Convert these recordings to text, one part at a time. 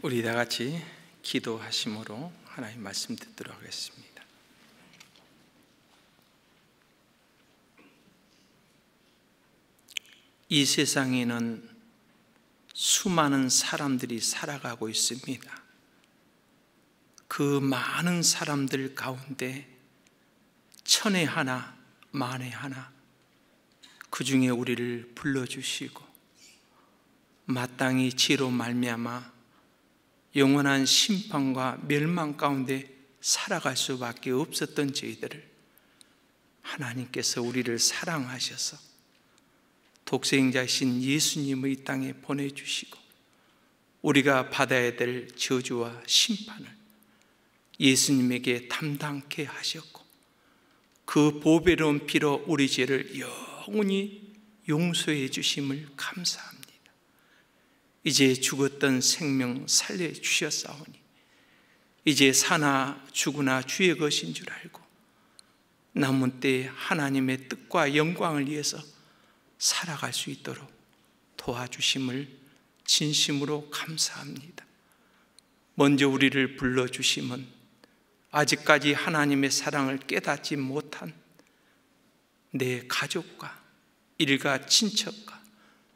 우리 다 같이 기도하심으로 하나님 말씀 듣도록 하겠습니다. 이 세상에는 수많은 사람들이 살아가고 있습니다. 그 많은 사람들 가운데 천에 하나, 만에 하나, 그 중에 우리를 불러주시고 마땅히 지로 말미암아 영원한 심판과 멸망 가운데 살아갈 수밖에 없었던 저희들을 하나님께서 우리를 사랑하셔서 독생자이신 예수님을 이 땅에 보내주시고 우리가 받아야 될 저주와 심판을 예수님에게 담당케 하셨고 그 보배로운 피로 우리 죄를 영원히 용서해 주심을 감사합니다. 이제 죽었던 생명 살려주셨사오니 이제 사나 죽으나 주의 것인 줄 알고 남은 때에 하나님의 뜻과 영광을 위해서 살아갈 수 있도록 도와주심을 진심으로 감사합니다. 먼저 우리를 불러주심은 아직까지 하나님의 사랑을 깨닫지 못한 내 가족과 일가 친척과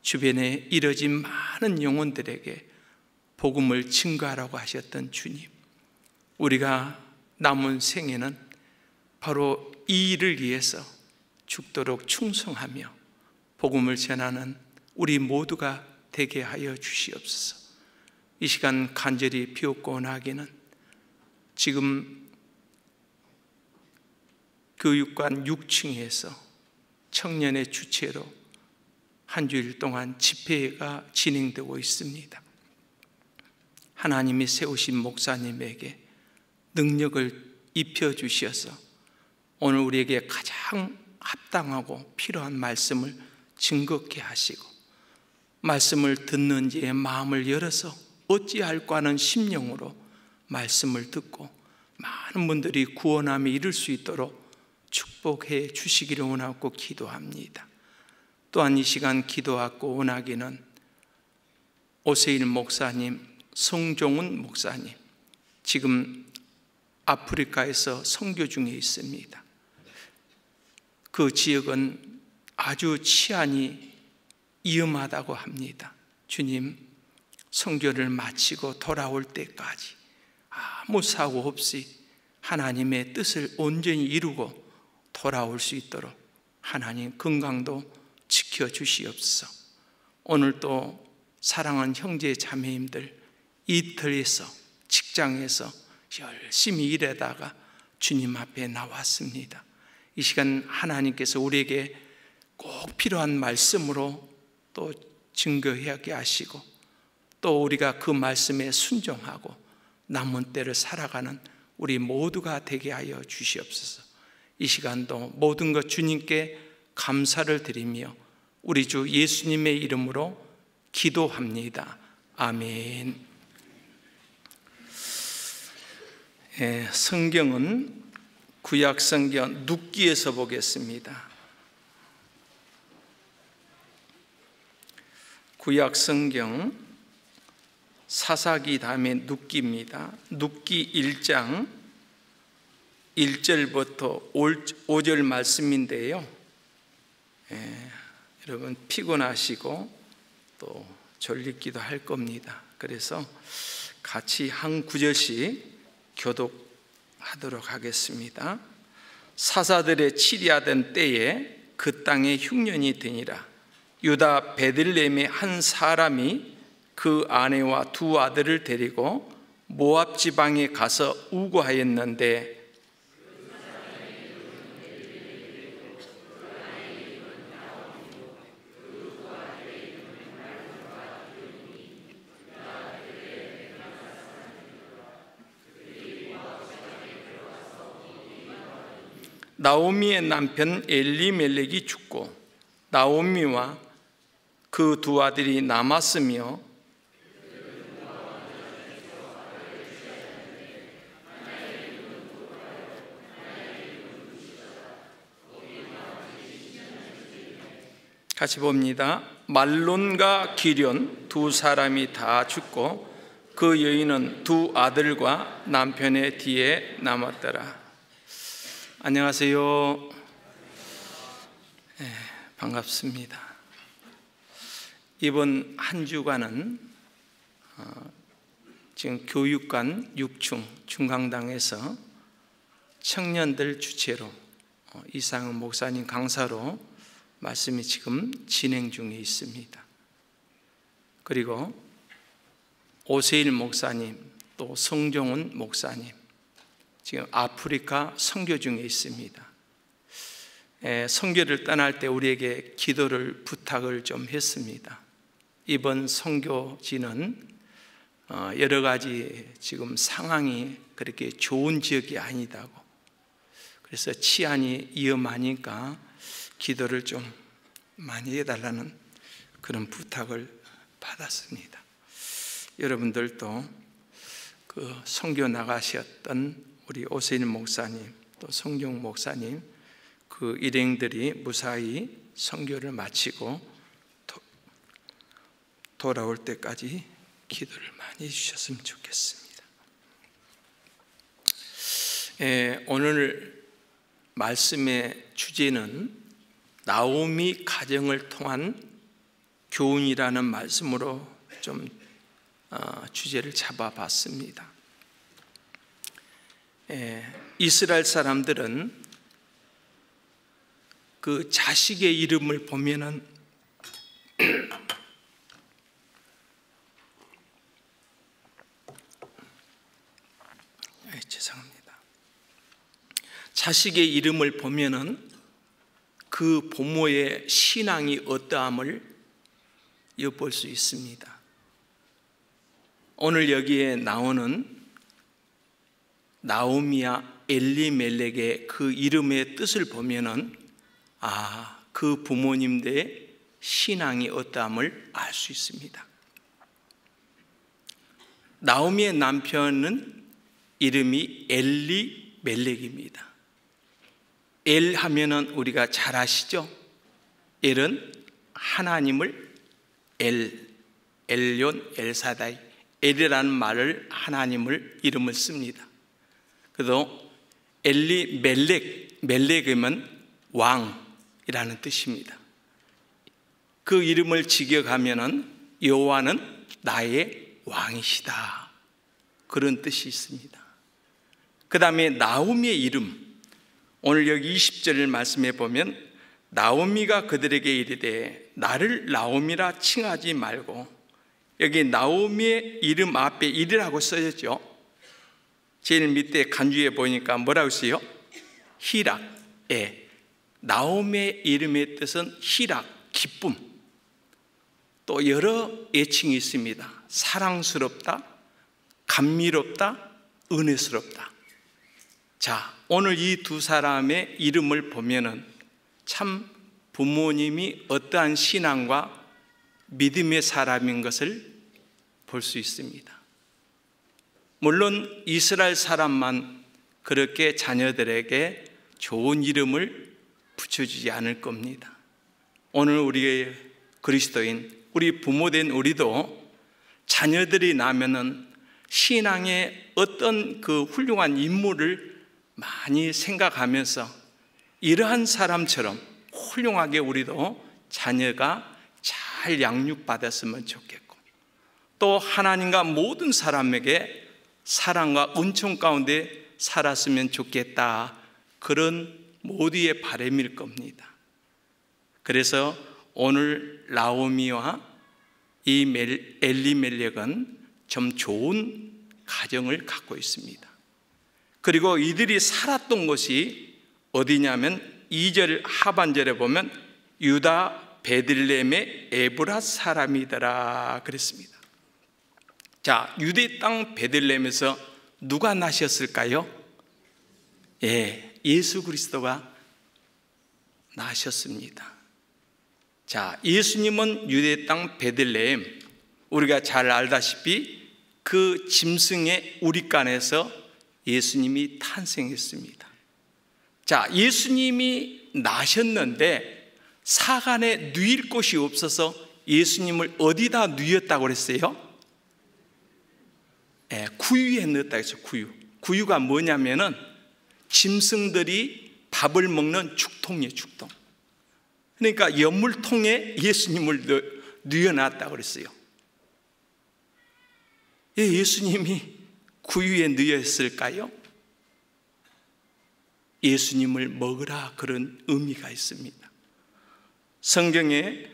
주변에 이뤄진 많은 영혼들에게 복음을 증거하라고 하셨던 주님, 우리가 남은 생에는 바로 이 일을 위해서 죽도록 충성하며 복음을 전하는 우리 모두가 되게 하여 주시옵소서. 이 시간 간절히 비옵고 원하기는 지금 교육관 6층에서 청년의 주최로 한 주일 동안 집회가 진행되고 있습니다. 하나님이 세우신 목사님에게 능력을 입혀주셔서 오늘 우리에게 가장 합당하고 필요한 말씀을 증거케 하시고 말씀을 듣는 이의 마음을 열어서 어찌할까 하는 심령으로 말씀을 듣고 많은 분들이 구원함에 이를 수 있도록 축복해 주시기를 원하고 기도합니다. 또한 이 시간 기도하고 원하기는 오세일 목사님, 성종훈 목사님 지금 아프리카에서 선교 중에 있습니다. 그 지역은 아주 치안이 위험하다고 합니다. 주님, 선교를 마치고 돌아올 때까지 아무 사고 없이 하나님의 뜻을 온전히 이루고 돌아올 수 있도록 하나님 건강도 지켜주시옵소서. 오늘 또 사랑하는 형제 자매님들 이틀에서 직장에서 열심히 일하다가 주님 앞에 나왔습니다. 이 시간 하나님께서 우리에게 꼭 필요한 말씀으로 또 증거하게 하시고 또 우리가 그 말씀에 순종하고 남은 때를 살아가는 우리 모두가 되게 하여 주시옵소서. 이 시간도 모든 것 주님께 감사를 드리며 우리 주 예수님의 이름으로 기도합니다. 아멘. 성경은 구약 성경 룻기에서 보겠습니다. 구약 성경 사사기 다음에 룻기입니다. 룻기 1장 1절부터 5절 말씀인데요. 여러분 피곤하시고 또 졸리기도 할 겁니다. 그래서 같이 한 구절씩 교독하도록 하겠습니다. 사사들의 치리하던 때에 그 땅에 흉년이 되니라. 유다 베들레헴의 한 사람이 그 아내와 두 아들을 데리고 모압 지방에 가서 우거하였는데 나오미의 남편 엘리멜렉이 죽고 나오미와 그 두 아들이 남았으며 같이 봅니다. 말론과 기련 두 사람이 다 죽고 그 여인은 두 아들과 남편의 뒤에 남았더라. 안녕하세요. 반갑습니다. 이번 한 주간은 지금 교육관 6충 중강당에서 청년들 주체로 이상은 목사님 강사로 말씀이 지금 진행 중에 있습니다. 그리고 오세일 목사님, 또 성종훈 목사님 지금 아프리카 선교 중에 있습니다. 선교를 떠날 때 우리에게 기도를 부탁을 좀 했습니다. 이번 선교지는 여러 가지 지금 상황이 그렇게 좋은 지역이 아니다고, 그래서 치안이 위험하니까 기도를 좀 많이 해달라는 그런 부탁을 받았습니다. 여러분들도 그 선교 나가셨던 우리 오세일 목사님, 또 성경 목사님 그 일행들이 무사히 선교를 마치고 돌아올 때까지 기도를 많이 해주셨으면 좋겠습니다. 오늘 말씀의 주제는 나오미 가정을 통한 교훈이라는 말씀으로 좀 주제를 잡아봤습니다. 이스라엘 사람들은 그 자식의 이름을 보면은 죄송합니다. 자식의 이름을 보면은 그 부모의 신앙이 어떠함을 엿볼 수 있습니다. 오늘 여기에 나오는 나오미와 엘리멜렉의 그 이름의 뜻을 보면은 그 부모님들의 신앙이 어떠함을 알 수 있습니다. 나오미의 남편은 이름이 엘리멜렉입니다. 엘 하면은 우리가 잘 아시죠? 엘은 하나님을 엘yon, 엘사다이, 엘이라는 말을 하나님을 이름을 씁니다. 그래도 엘리멜렉이면 왕이라는 뜻입니다. 그 이름을 직역하면은 여호와는 나의 왕이시다, 그런 뜻이 있습니다. 그 다음에 나오미의 이름, 오늘 여기 20절 말씀에 보면 나오미가 그들에게 이르되 나를 나오미라 칭하지 말고, 여기 나오미의 이름 앞에 이르라고 써졌죠. 제일 밑에 간주에 보니까 뭐라고 써요? 희락. 나오미의 이름의 뜻은 희락, 기쁨. 또 여러 애칭이 있습니다. 사랑스럽다, 감미롭다, 은혜스럽다. 자, 오늘 이 두 사람의 이름을 보면은 참 부모님이 어떠한 신앙과 믿음의 사람인 것을 볼 수 있습니다. 물론 이스라엘 사람만 그렇게 자녀들에게 좋은 이름을 붙여주지 않을 겁니다. 오늘 우리의 그리스도인, 우리 부모된 우리도 자녀들이 나면은 신앙의 어떤 그 훌륭한 인물을 많이 생각하면서 이러한 사람처럼 훌륭하게 우리도 자녀가 잘 양육받았으면 좋겠고, 또 하나님과 모든 사람에게 사랑과 은총 가운데 살았으면 좋겠다, 그런 모두의 바람일 겁니다. 그래서 오늘 나오미와 이 엘리멜렉은 좀 좋은 가정을 갖고 있습니다. 그리고 이들이 살았던 곳이 어디냐면 2절 하반절에 보면 유다 베들레헴의 에브라 사람이더라 그랬습니다. 자, 유대 땅 베들레헴에서 누가 나셨을까요? 예수 그리스도가 나셨습니다. 자, 예수님은 유대 땅 베들레헴, 우리가 잘 알다시피 그 짐승의 우리간에서 예수님이 탄생했습니다. 자, 예수님이 나셨는데 사간에 누일 곳이 없어서 예수님을 어디다 누였다고 그랬어요? 구유에 넣었다 해서 구유가 뭐냐면은 짐승들이 밥을 먹는 죽통이에요. 죽통. 그러니까 연물통에 예수님을 넣어놨다고 그랬어요. 왜 예수님이 구유에 넣었을까요? 예수님을 먹으라, 그런 의미가 있습니다. 성경에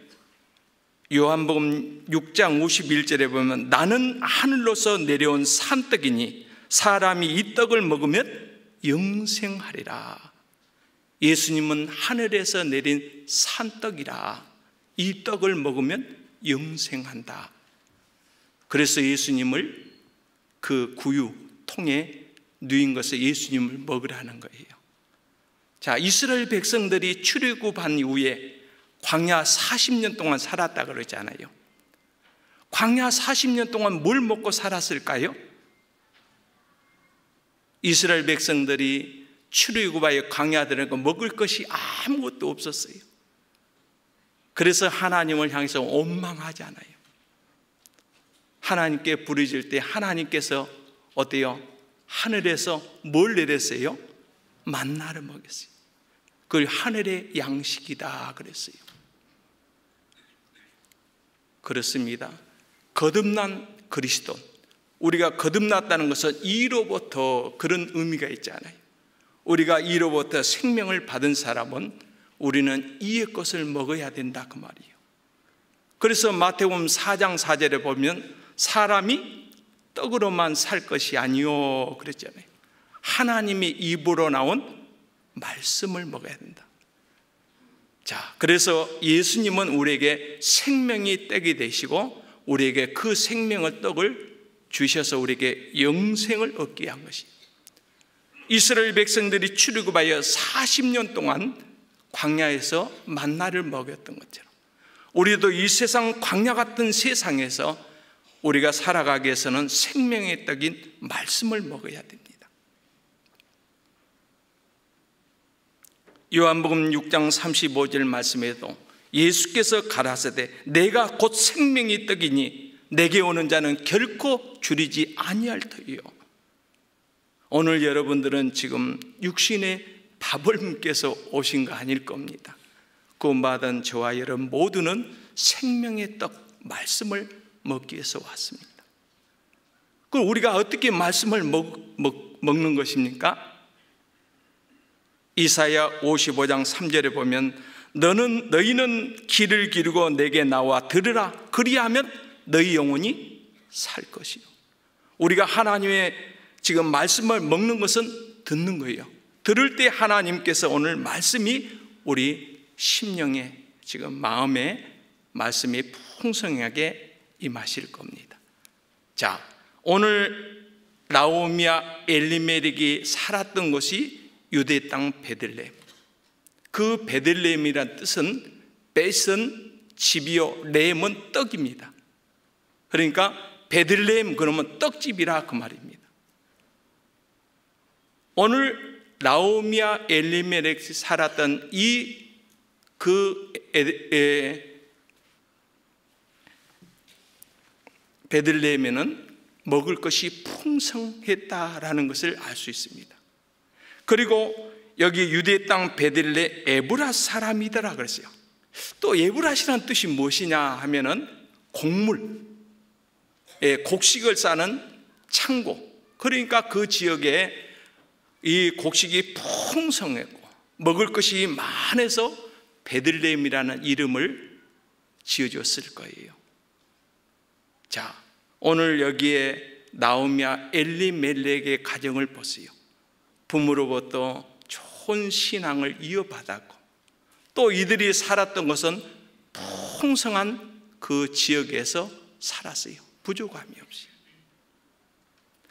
요한복음 6장 51절에 보면 나는 하늘로서 내려온 산떡이니 사람이 이 떡을 먹으면 영생하리라. 예수님은 하늘에서 내린 산떡이라. 이 떡을 먹으면 영생한다. 그래서 예수님을 그 구유통에 누인 것을 예수님을 먹으라는 거예요. 자, 이스라엘 백성들이 출애굽한 이후에 광야 40년 동안 살았다 그러잖아요. 광야 40년 동안 뭘 먹고 살았을까요? 이스라엘 백성들이 출애굽하여 광야 들어가고 먹을 것이 아무것도 없었어요. 그래서 하나님을 향해서 원망하잖아요. 하나님께 부르짖을 때 하나님께서 어때요? 하늘에서 뭘 내렸어요? 만나를 먹였어요. 그걸 하늘의 양식이다 그랬어요. 그렇습니다. 거듭난 그리스도, 우리가 거듭났다는 것은 이로부터 그런 의미가 있잖아요. 우리가 이로부터 생명을 받은 사람은 우리는 이의 것을 먹어야 된다 그 말이에요. 그래서 마태복음 4장 4절에 보면 사람이 떡으로만 살 것이 아니요 그랬잖아요. 하나님의 입으로 나온 말씀을 먹어야 된다. 자, 그래서 예수님은 우리에게 생명이 떡이 되시고 우리에게 그 생명의 떡을 주셔서 우리에게 영생을 얻게 한 것이에요. 이스라엘 백성들이 출애굽하여 40년 동안 광야에서 만나를 먹였던 것처럼 우리도 이 세상 광야 같은 세상에서 우리가 살아가기 위해서는 생명의 떡인 말씀을 먹어야 됩니다. 요한복음 6장 35절 말씀에도 예수께서 가라사대 내가 곧 생명의 떡이니 내게 오는 자는 결코 줄이지 아니할 터이요. 오늘 여러분들은 지금 육신의 밥을 먹여서 오신 거 아닐 겁니다. 구원받은 저와 여러분 모두는 생명의 떡 말씀을 먹기 위해서 왔습니다. 그럼 우리가 어떻게 말씀을 먹는 것입니까? 이사야 55장 3절에 보면 너희는 귀를 기르고 내게 나와 들으라. 그리하면 너희 영혼이 살 것이요. 우리가 하나님의 지금 말씀을 먹는 것은 듣는 거예요. 들을 때 하나님께서 오늘 말씀이 우리 심령에 지금 마음에 말씀이 풍성하게 임하실 겁니다. 자, 오늘 나오미와 엘리멜렉이 살았던 곳이 유대 땅 베들레헴. 그 베들레헴이란 뜻은 벳은 집이요 레헴은 떡입니다. 그러니까 베들레헴 그러면 떡집이라 그 말입니다. 오늘 나오미와 엘리멜렉이 살았던 베들레헴에는 먹을 것이 풍성했다라는 것을 알 수 있습니다. 그리고 여기 유대 땅 베들레 에브랏 사람이더라 그랬어요. 또 에브랏이라는 뜻이 무엇이냐 하면은 곡물, 곡식을 싸는 창고. 그러니까 그 지역에 이 곡식이 풍성했고 먹을 것이 많아서 베들레헴이라는 이름을 지어줬을 거예요. 자, 오늘 여기에 나오미와 엘리멜렉의 가정을 보세요. 부모로부터 좋은 신앙을 이어받았고 또 이들이 살았던 것은 풍성한 그 지역에서 살았어요. 부족함이 없이.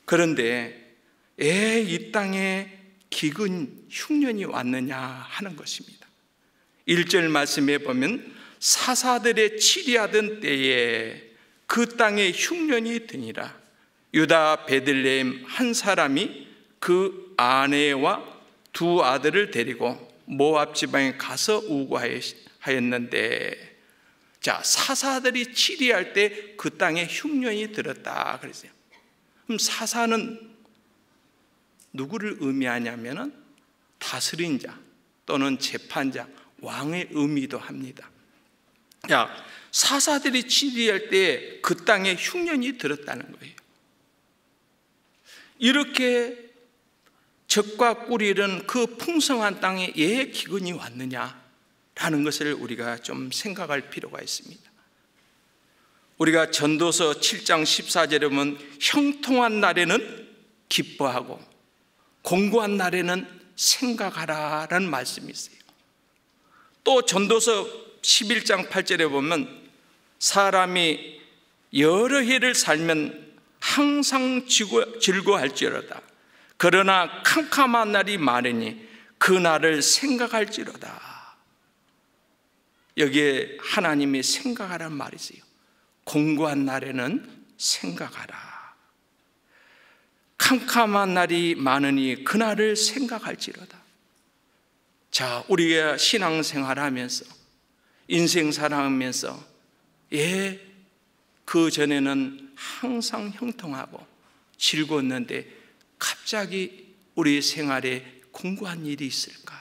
그런데 왜 이 땅에 기근 흉년이 왔느냐 하는 것입니다. 1절 말씀에 보면 사사들의 치리하던 때에 그 땅에 흉년이 드니라. 유다 베들레헴 한 사람이 그 아내와 두 아들을 데리고 모압 지방에 가서 우고하였는데, 자, 사사들이 치리할 때 그 땅에 흉년이 들었다 그랬어요. 그럼 사사는 누구를 의미하냐면은 다스린 자 또는 재판자, 왕의 의미도 합니다. 사사들이 치리할 때 그 땅에 흉년이 들었다는 거예요. 이렇게 적과 꿀이 이른 그 풍성한 땅에 왜 기근이 왔느냐라는 것을 우리가 좀 생각할 필요가 있습니다. 우리가 전도서 7장 14절에 보면 형통한 날에는 기뻐하고 공고한 날에는 생각하라라는 말씀이 있어요. 또 전도서 11장 8절에 보면 사람이 여러 해를 살면 항상 즐거워할지로다. 그러나 캄캄한 날이 많으니 그 날을 생각할지로다. 여기에 하나님이 생각하라는 말이 있어요. 공고한 날에는 생각하라. 캄캄한 날이 많으니 그 날을 생각할지로다. 자, 우리가 신앙생활하면서 인생 살아가면서 그 전에는 항상 형통하고 즐거웠는데 갑자기 우리 생활에 공고한 일이 있을까?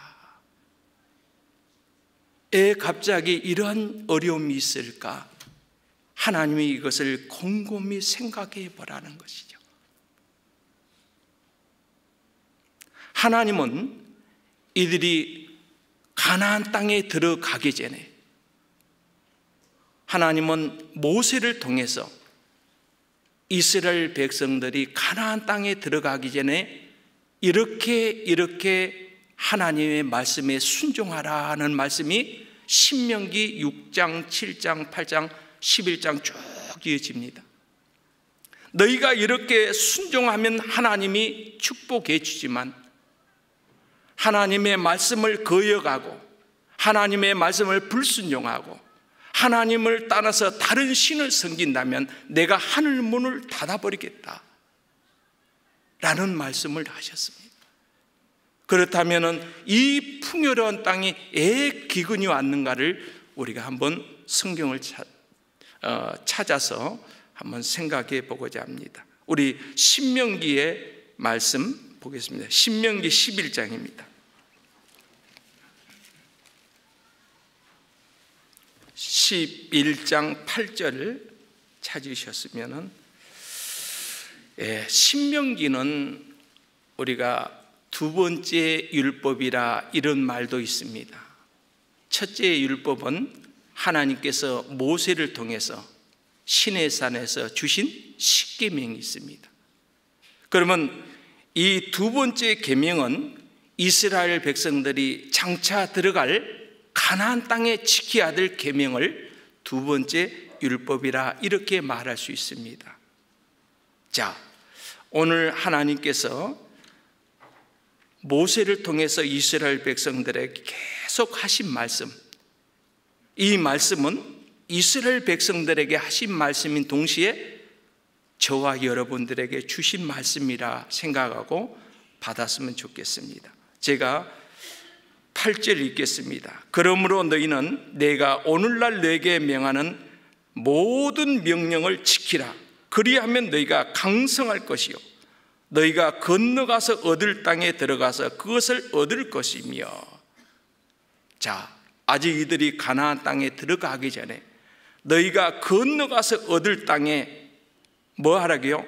갑자기 이러한 어려움이 있을까? 하나님이 이것을 곰곰이 생각해 보라는 것이죠. 하나님은 이들이 가나안 땅에 들어가기 전에 하나님은 모세를 통해서 이스라엘 백성들이 가나안 땅에 들어가기 전에 이렇게 하나님의 말씀에 순종하라는 말씀이 신명기 6장, 7장, 8장, 11장 쭉 이어집니다. 너희가 이렇게 순종하면 하나님이 축복해 주지만 하나님의 말씀을 거역하고 하나님의 말씀을 불순종하고 하나님을 따라서 다른 신을 섬긴다면 내가 하늘 문을 닫아버리겠다 라는 말씀을 하셨습니다. 그렇다면 이 풍요로운 땅에 왜 기근이 왔는가를 우리가 한번 성경을 찾아서 한번 생각해 보고자 합니다. 우리 신명기의 말씀 보겠습니다. 신명기 11장입니다. 11장 8절을 찾으셨으면 신명기는 우리가 두 번째 율법이라 이런 말도 있습니다. 첫째 율법은 하나님께서 모세를 통해서 시내산에서 주신 십계명이 있습니다. 그러면 이 두 번째 계명은 이스라엘 백성들이 장차 들어갈 가나안 땅에 지켜야 될 계명을 두 번째 율법이라 이렇게 말할 수 있습니다. 자, 오늘 하나님께서 모세를 통해서 이스라엘 백성들에게 계속 하신 말씀, 이 말씀은 이스라엘 백성들에게 하신 말씀인 동시에 저와 여러분들에게 주신 말씀이라 생각하고 받았으면 좋겠습니다. 제가 8절 읽겠습니다. 그러므로 너희는 내가 오늘날 너에게 명하는 모든 명령을 지키라. 그리하면 너희가 강성할 것이요 너희가 건너가서 얻을 땅에 들어가서 그것을 얻을 것이며. 자, 아직 이들이 가나안 땅에 들어가기 전에 너희가 건너가서 얻을 땅에 뭐 하라고요?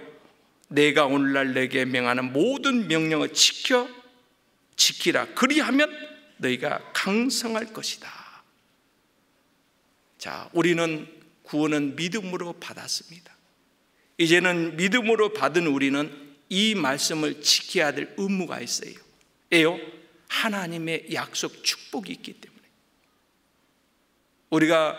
내가 오늘날 너에게 명하는 모든 명령을 지키라. 그리하면 너희가 강성할 것이다. 자, 우리는 구원은 믿음으로 받았습니다. 이제는 믿음으로 받은 우리는 이 말씀을 지켜야 될 의무가 있어요. 왜요? 하나님의 약속 축복이 있기 때문에. 우리가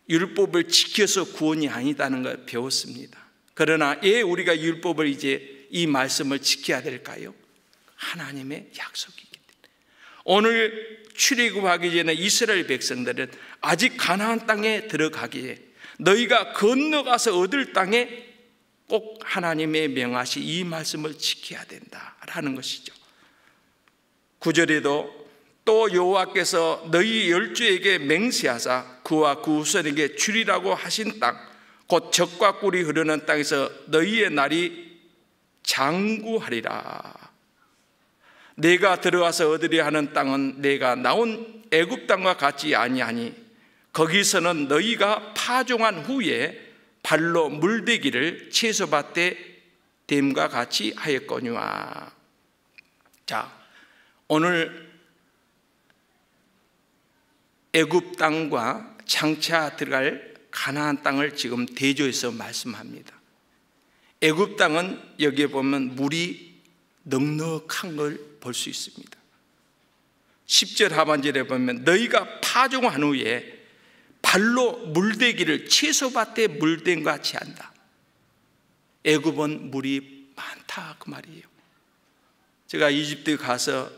율법을 지켜서 구원이 아니다는 걸 배웠습니다. 그러나 왜 우리가 율법을 이제 이 말씀을 지켜야 될까요? 하나님의 약속이 있기 때문에. 오늘 출애굽하기 전에 이스라엘 백성들은 아직 가나안 땅에 들어가기에 너희가 건너가서 얻을 땅에 꼭 하나님의 명하신 이 말씀을 지켜야 된다라는 것이죠. 9절에도 또 여호와께서 너희 열조에게 맹세하사 그와 그 후손에게 주리라고 하신 땅 곧 젖과 꿀이 흐르는 땅에서 너희의 날이 장구하리라. 내가 들어가서 얻으려 하는 땅은 내가 나온 애굽 땅과 같지 아니하니 거기서는 너희가 파종한 후에 발로 물대기를 채소밭에 댐과 같이 하였거니와. 자, 오늘 애굽 땅과 장차 들어갈 가나안 땅을 지금 대조해서 말씀합니다. 애굽 땅은 여기에 보면 물이 넉넉한 걸 볼 수 있습니다. 10절 하반절에 보면 너희가 파종한 후에 발로 물대기를 채소밭에 물댄 같이 한다. 애굽은 물이 많다 그 말이에요. 제가 이집트 가서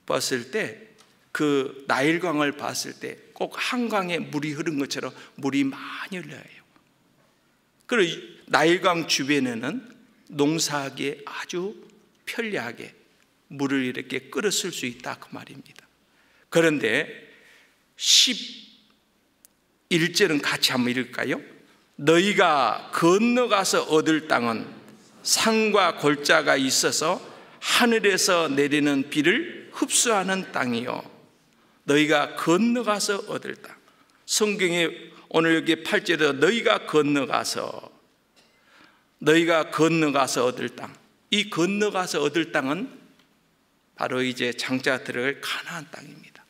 봤을 때 그 나일강을 봤을 때 꼭 한강에 물이 흐른 것처럼 물이 많이 흘러요. 그리고 나일강 주변에는 농사하기에 아주 편리하게 물을 이렇게 끌어 쓸 수 있다 그 말입니다. 그런데 11절은 같이 한번 읽을까요? 너희가 건너가서 얻을 땅은 산과 골짜가 있어서 하늘에서 내리는 비를 흡수하는 땅이요. 너희가 건너가서 얻을 땅. 성경에 오늘 여기 8절에 너희가 건너가서 얻을 땅. 이 건너가서 얻을 땅은 바로 이제 장차 들어갈 가나안 땅입니다.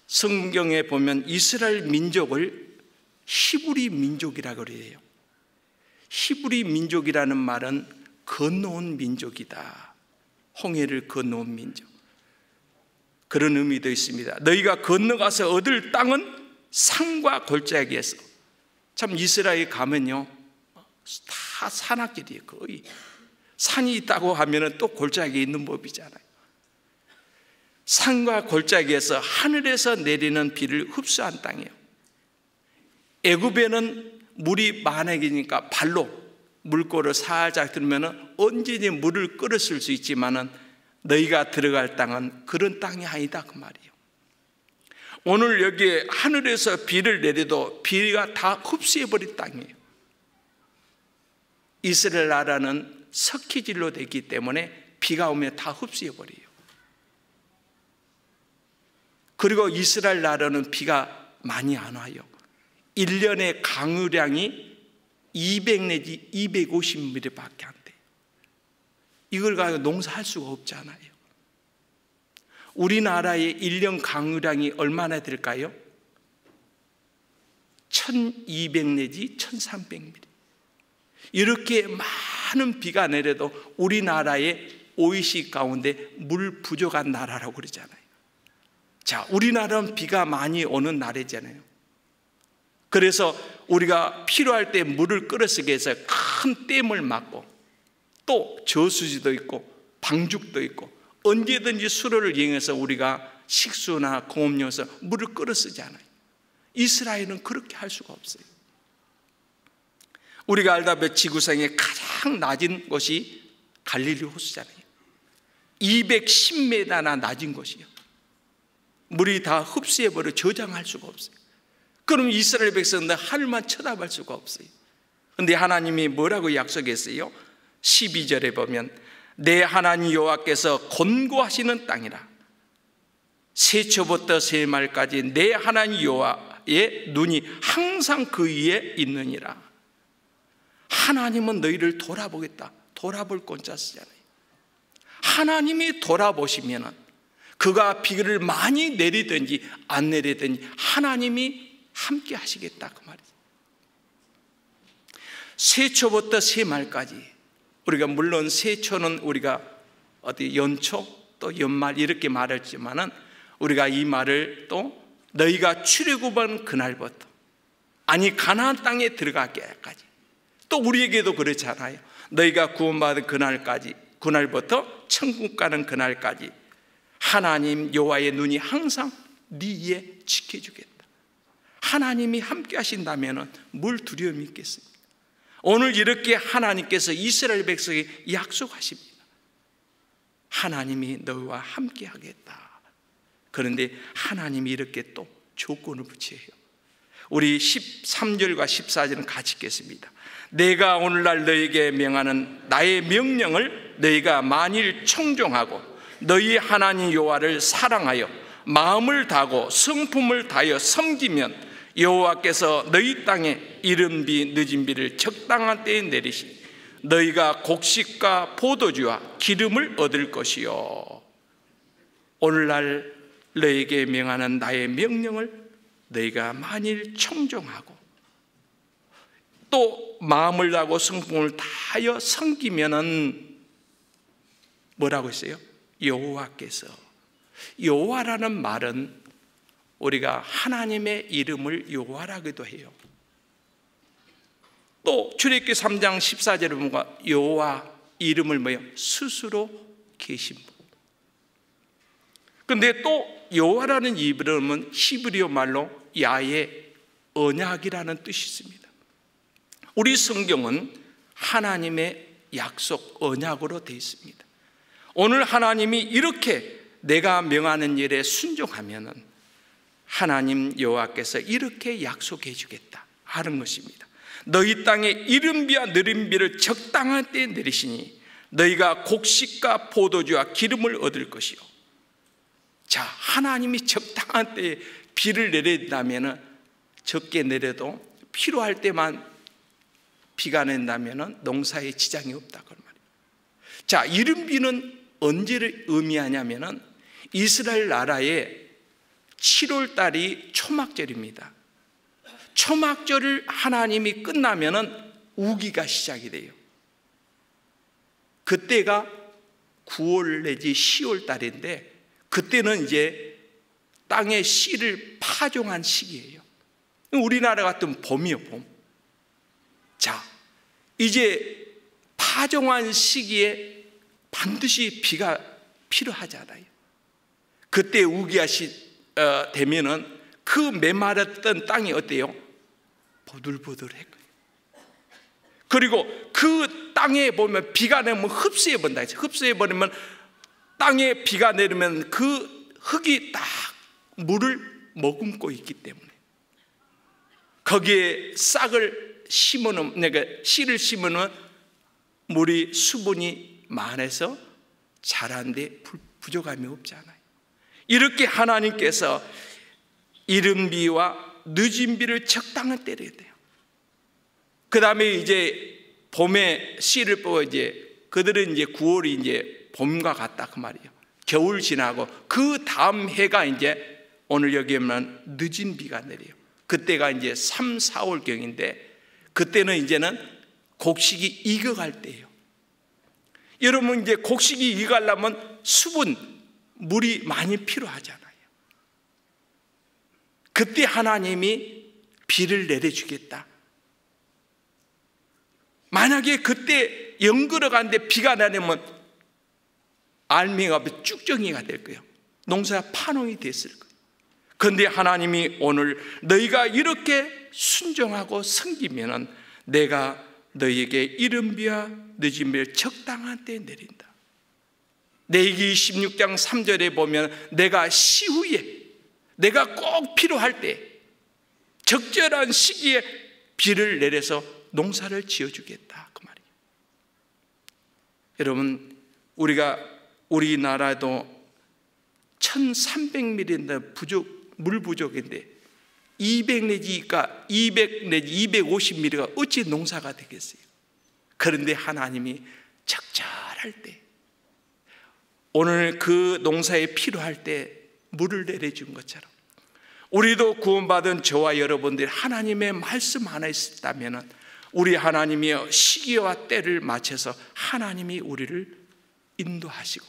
성경에 보면 이스라엘 민족을 히브리 민족이라고 그래요. 히브리 민족이라는 말은 건너온 민족이다. 홍해를 건너온 민족. 그런 의미도 있습니다. 너희가 건너가서 얻을 땅은 산과 골짜기에서. 참 이스라엘 가면요 다 산악길이에요. 거의 산이 있다고 하면 또 골짜기에 있는 법이잖아요. 산과 골짜기에서 하늘에서 내리는 비를 흡수한 땅이에요. 애굽에는 물이 많아지니까 발로 물꼬를 살짝 들면 언제든지 물을 끌어 쓸 수 있지만은 너희가 들어갈 땅은 그런 땅이 아니다 그 말이에요. 오늘 여기에 하늘에서 비를 내려도 비가 다 흡수해버린 땅이에요. 이스라엘 나라는 석회질로 되기 때문에 비가 오면 다 흡수해버려요. 그리고 이스라엘 나라는 비가 많이 안 와요. 1년의 강우량이 200 내지 250mm밖에 안 돼요. 이걸 가지고 농사할 수가 없잖아요. 우리나라의 1년 강우량이 얼마나 될까요? 1200 내지 1300mm. 이렇게 많은 비가 내려도 우리나라의 OECD 가운데 물 부족한 나라라고 그러잖아요. 자, 우리나라는 비가 많이 오는 나라잖아요. 그래서 우리가 필요할 때 물을 끌어쓰기 위해서 큰 댐을 막고 또 저수지도 있고 방죽도 있고 언제든지 수로를 이용해서 우리가 식수나 공업용에서 물을 끌어쓰잖아요. 이스라엘은 그렇게 할 수가 없어요. 우리가 알다시피 지구상에 가장 낮은 곳이 갈릴리 호수잖아요. 210m나 낮은 곳이요. 물이 다 흡수해버려 저장할 수가 없어요. 그럼 이스라엘 백성들 하늘만 쳐다볼 수가 없어요. 그런데 하나님이 뭐라고 약속했어요? 12절에 보면 내 하나님 여호와께서 권고하시는 땅이라. 세초부터 세말까지 내 하나님 여호와의 눈이 항상 그 위에 있느니라. 하나님은 너희를 돌아보겠다. 돌아볼 권자 쓰잖아요. 하나님이 돌아보시면은 그가 비를 많이 내리든지 안 내리든지 하나님이 함께 하시겠다 그 말이죠. 세초부터 세말까지 우리가 물론 세초는 우리가 어디 연초 또 연말 이렇게 말했지만은 우리가 이 말을 또 너희가 출애굽한 그날부터 아니 가나안 땅에 들어가기까지 또 우리에게도 그렇잖아요. 너희가 구원받은 그날부터 천국 가는 그날까지 하나님 여호와의 눈이 항상 네 위에 지켜주겠다. 하나님이 함께 하신다면 뭘 두려움이 있겠습니까? 오늘 이렇게 하나님께서 이스라엘 백성에게 약속하십니다. 하나님이 너희와 함께 하겠다. 그런데 하나님이 이렇게 또 조건을 붙여요. 우리 13절과 14절은 같이 읽겠습니다. 내가 오늘날 너에게 명하는 나의 명령을 너희가 만일 청종하고 너희 하나님 여호와를 사랑하여 마음을 다하고 성품을 다하여 섬기면 여호와께서 너희 땅에 이른 비 늦은 비를 적당한 때에 내리시니 너희가 곡식과 포도주와 기름을 얻을 것이요. 오늘날 너에게 명하는 나의 명령을 너희가 만일 청종하고 또 마음을 다하고 성품을 다하여 섬기면은 뭐라고 했어요? 여호와께서. 여호와라는 말은 우리가 하나님의 이름을 여호와라기도 해요. 또 출애굽기 3장 14절에 보면 여호와 이름을 뭐예요? 스스로 계신 분. 그런데 또 여호와라는 이름은 히브리어 말로 야훼, 언약이라는 뜻이 있습니다. 우리 성경은 하나님의 약속, 언약으로 되어 있습니다. 오늘 하나님이 이렇게 내가 명하는 일에 순종하면은 하나님 여호와께서 이렇게 약속해 주겠다 하는 것입니다. 너희 땅에 이른 비와 느린 비를 적당한 때에 내리시니 너희가 곡식과 포도주와 기름을 얻을 것이요. 자, 하나님이 적당한 때에 비를 내린다면 적게 내려도 필요할 때만 비가 낸다면 농사에 지장이 없다 그 말이에요. 자, 이른 비는 언제를 의미하냐면은 이스라엘 나라의 7월 달이 초막절입니다. 초막절을 하나님이 끝나면은 우기가 시작이 돼요. 그때가 9월 내지 10월 달인데 그때는 이제 땅의 씨를 파종한 시기예요. 우리나라 같은 봄이요, 봄. 자, 이제 파종한 시기에 반드시 비가 필요하잖아요. 그때 우기가 되면은 그 메마랐던 땅이 어때요? 보들보들해. 그리고 그 땅에 보면 비가 내면 흡수해 본다. 흡수해 버리면 땅에 비가 내리면 그 흙이 딱 물을 머금고 있기 때문에 거기에 싹을 심으면, 그러니까 씨를 심으면 물이 수분이 많아서 자라는데 부족함이 없잖아요. 이렇게 하나님께서 이른 비와 늦은 비를 적당한 때려야 돼요. 그 다음에 이제 봄에 씨를 뽑아 이제 그들은 이제 9월이 이제 봄과 같다 그 말이에요. 겨울 지나고 그 다음 해가 이제 오늘 여기에만 늦은 비가 내려요. 그때가 이제 3, 4월경인데 그때는 이제는 곡식이 익어갈 때예요. 여러분 이제 곡식이 익으려면 수분, 물이 많이 필요하잖아요. 그때 하나님이 비를 내려주겠다. 만약에 그때 연걸어 가는데 비가 내리면 알맹이가 쭉정이가 될 거예요. 농사가 파농이 됐을 거예요. 그런데 하나님이 오늘 너희가 이렇게 순종하고 섬기면은 내가 너희에게 이른 비와 늦은 비를 적당한 때에 내린다. 레위기 16장 3절에 보면 내가 시후에 내가 꼭 필요할 때 적절한 시기에 비를 내려서 농사를 지어주겠다 그 말이에요. 여러분 우리나라도 1300ml인데 물 부족인데 200 내지 250ml가 어찌 농사가 되겠어요? 그런데 하나님이 적절할 때 오늘 그 농사에 필요할 때 물을 내려준 것처럼 우리도 구원받은 저와 여러분들이 하나님의 말씀 하나 있었다면 우리 하나님이 시기와 때를 맞춰서 하나님이 우리를 인도하시고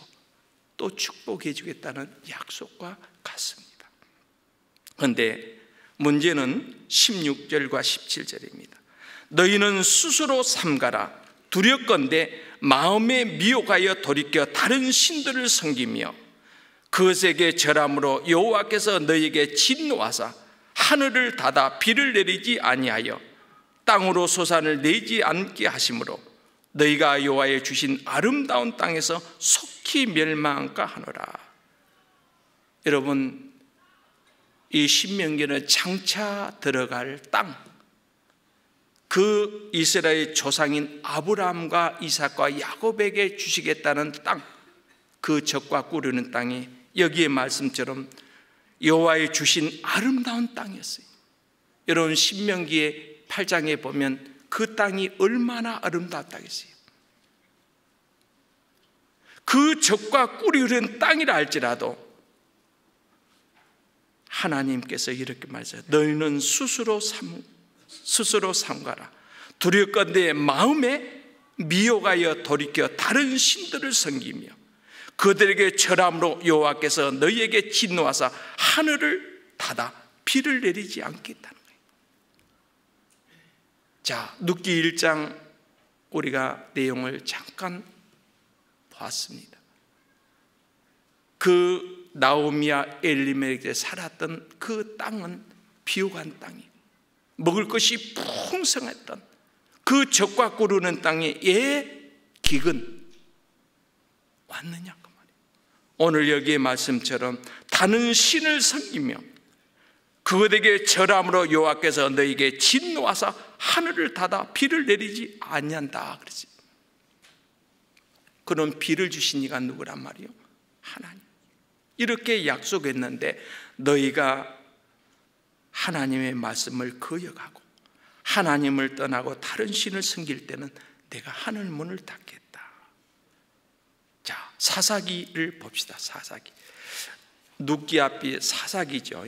또 축복해 주겠다는 약속과 같습니다. 그런데 문제는 16절과 17절입니다. 너희는 스스로 삼가라. 두렵건대 마음에 미혹하여 돌이켜 다른 신들을 섬기며 그것에게 절함으로 여호와께서 너희에게 진노하사 하늘을 닫아 비를 내리지 아니하여 땅으로 소산을 내지 않게 하심으로 너희가 여호와의 주신 아름다운 땅에서 속히 멸망할까 하노라. 여러분 이 신명기는 장차 들어갈 땅, 그 이스라엘 조상인 아브라함과 이삭과 야곱에게 주시겠다는 땅, 그 젖과 꿀이는 땅이 여기의 말씀처럼 여호와의 주신 아름다운 땅이었어요. 여러분 신명기의 8장에 보면 그 땅이 얼마나 아름답다겠어요. 그 젖과 꿀이 흐르는 땅이라 할지라도 하나님께서 이렇게 말하세요. 너희는 스스로 삼가라. 두렵건대 마음에 미혹하여 돌이켜 다른 신들을 섬기며 그들에게 절함으로 여호와께서 너희에게 진노하사 하늘을 닫아 비를 내리지 않겠다는 거예요. 자, 룻기 1장 우리가 내용을 잠깐 봤습니다. 그 나오미와 엘리멜렉에 살았던 그 땅은 비옥한 땅이에요. 먹을 것이 풍성했던 그 젖과 꿀르는 땅에 예 기근 왔느냐 그 말이에요. 오늘 여기의 말씀처럼 다른 신을 섬기며 그들에게 절함으로 여호와께서 너희에게 진노하사 하늘을 닫아 비를 내리지 아니한다 그랬어요. 그런 비를 주신 이가 누구란 말이에요? 하나님. 이렇게 약속했는데 너희가 하나님의 말씀을 거역하고 하나님을 떠나고 다른 신을 섬길 때는 내가 하늘 문을 닫겠다. 자, 사사기를 봅시다. 사사기. 룻기 앞이 사사기죠.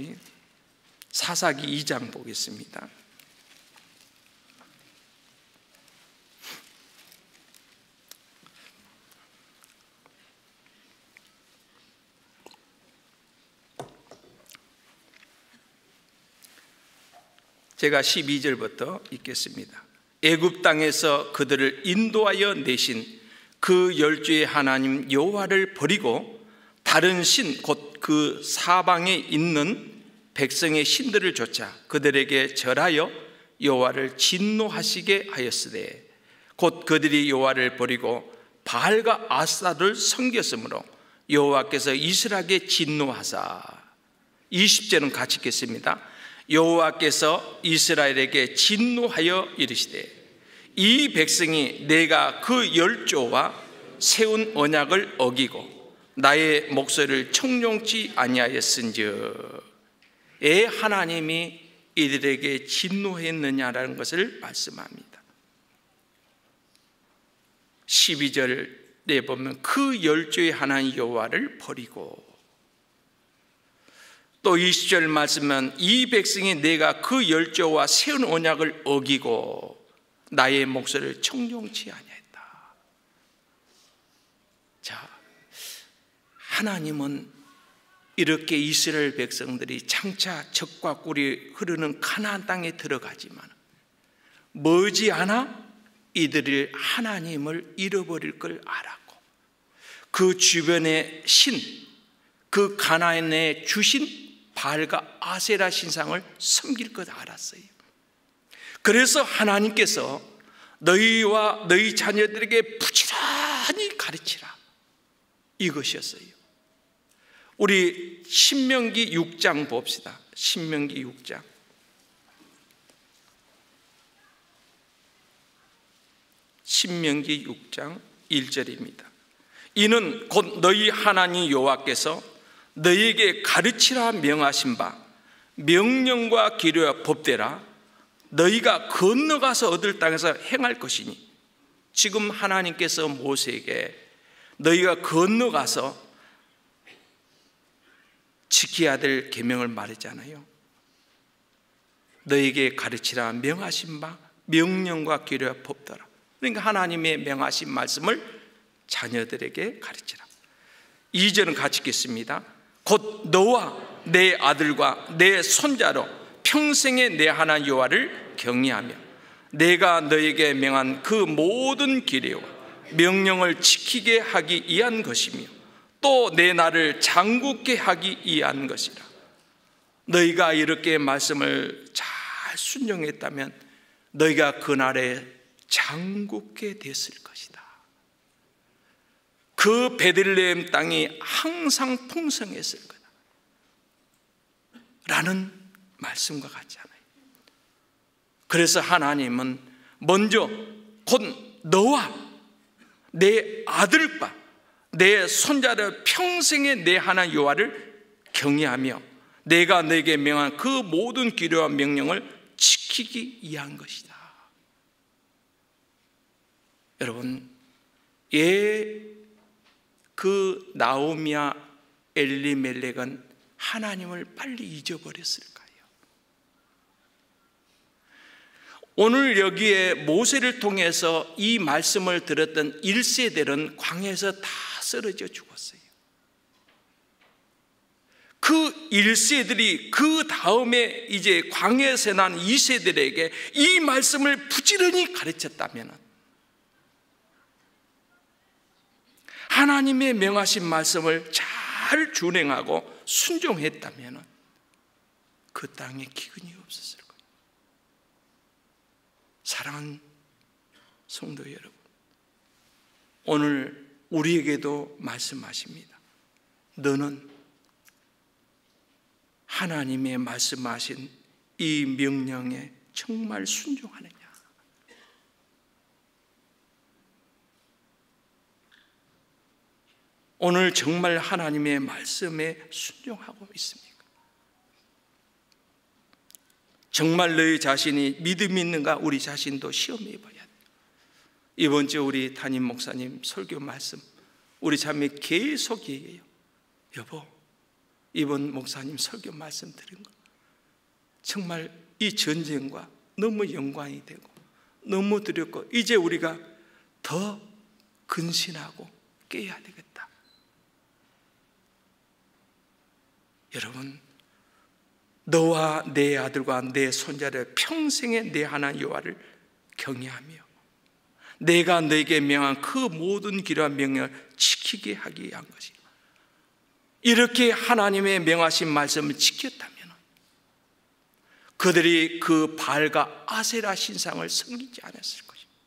사사기 2장 보겠습니다. 제가 12절부터 읽겠습니다. 애굽 땅에서 그들을 인도하여 내신 그 열주의 하나님 여호와를 버리고 다른 신 곧 그 사방에 있는 백성의 신들을 좇아 그들에게 절하여 여호와를 진노하시게 하였으되 곧 그들이 여호와를 버리고 바알과 아스타를 섬겼으므로 여호와께서 이스라엘에게 진노하사 20절은 같이 읽겠습니다. 여호와께서 이스라엘에게 진노하여 이르시되 이 백성이 내가 그 열조와 세운 언약을 어기고 나의 목소리를 청종치 아니하였은즉 애 하나님이 이들에게 진노했느냐라는 것을 말씀합니다. 12절에 보면 그 열조의 하나님 여호와를 버리고 또 20절 말씀은 이 백성이 내가 그 열조와 세운 언약을 어기고 나의 목소리를 청종치 아니했다. 자, 하나님은 이렇게 이스라엘 백성들이 장차 젖과 꿀이 흐르는 가나안 땅에 들어가지만 머지않아 이들이 하나님을 잃어버릴 걸 알았고 그 주변의 신, 그 가나안에 주신 바알과 아세라 신상을 섬길 것 알았어요. 그래서 하나님께서 너희와 너희 자녀들에게 부지런히 가르치라 이것이었어요. 우리 신명기 6장 봅시다. 신명기 6장. 신명기 6장 1절입니다. 이는 곧 너희 하나님 여호와께서 너희에게 가르치라 명하신 바 명령과 기료와 법대라 너희가 건너가서 얻을 땅에서 행할 것이니 지금 하나님께서 모세에게 너희가 건너가서 지켜야 될 계명을 말했잖아요. 너희에게 가르치라 명하신 바 명령과 기료와 법대라. 그러니까 하나님의 명하신 말씀을 자녀들에게 가르치라. 2절은 같이 읽겠습니다. 곧 너와 내 아들과 내 손자로 평생에 내 하나님 여호와를 경외하며 내가 너에게 명한 그 모든 기례와 명령을 지키게 하기 위한 것이며 또 내 날을 장굳게 하기 위한 것이라. 너희가 이렇게 말씀을 잘 순종했다면 너희가 그날에 장굳게 됐을 것이다. 그 베들레헴 땅이 항상 풍성했을 거다 라는 말씀과 같지 않아요? 그래서 하나님은 먼저 곧 너와 내 아들과 내 손자를 평생에 내 하나님 여호와를 경외하며 내가 너에게 명한 그 모든 규례와 명령을 지키기 위한 것이다. 여러분, 그 나오미와 엘리멜렉은 하나님을 빨리 잊어버렸을까요? 오늘 여기에 모세를 통해서 이 말씀을 들었던 1세들은 광야에서 다 쓰러져 죽었어요. 그 1세들이 그 다음에 이제 광야에서 난 2세들에게 이 말씀을 부지런히 가르쳤다면, 하나님의 명하신 말씀을 잘 준행하고 순종했다면 그 땅에 기근이 없었을 거예요. 사랑하는 성도 여러분, 오늘 우리에게도 말씀하십니다. 너는 하나님의 말씀하신 이 명령에 정말 순종하느냐? 오늘 정말 하나님의 말씀에 순종하고 있습니까? 정말 너희 자신이 믿음이 있는가? 우리 자신도 시험해 봐야 돼요. 이번 주 우리 담임 목사님 설교 말씀 우리 자매 계속 얘기해요. 여보, 이번 목사님 설교 말씀 들은 거 정말 이 전쟁과 너무 영광이 되고 너무 드렸고 이제 우리가 더 근신하고 깨야 되겠다. 여러분, 너와 내 아들과 내 손자를 평생에 내 하나님 여호와를 경외하며 내가 너에게 명한 그 모든 규례와 명령을 지키게 하기 위한 것이다. 이렇게 하나님의 명하신 말씀을 지켰다면 그들이 그 바알과 아세라 신상을 섬기지 않았을 것입니다.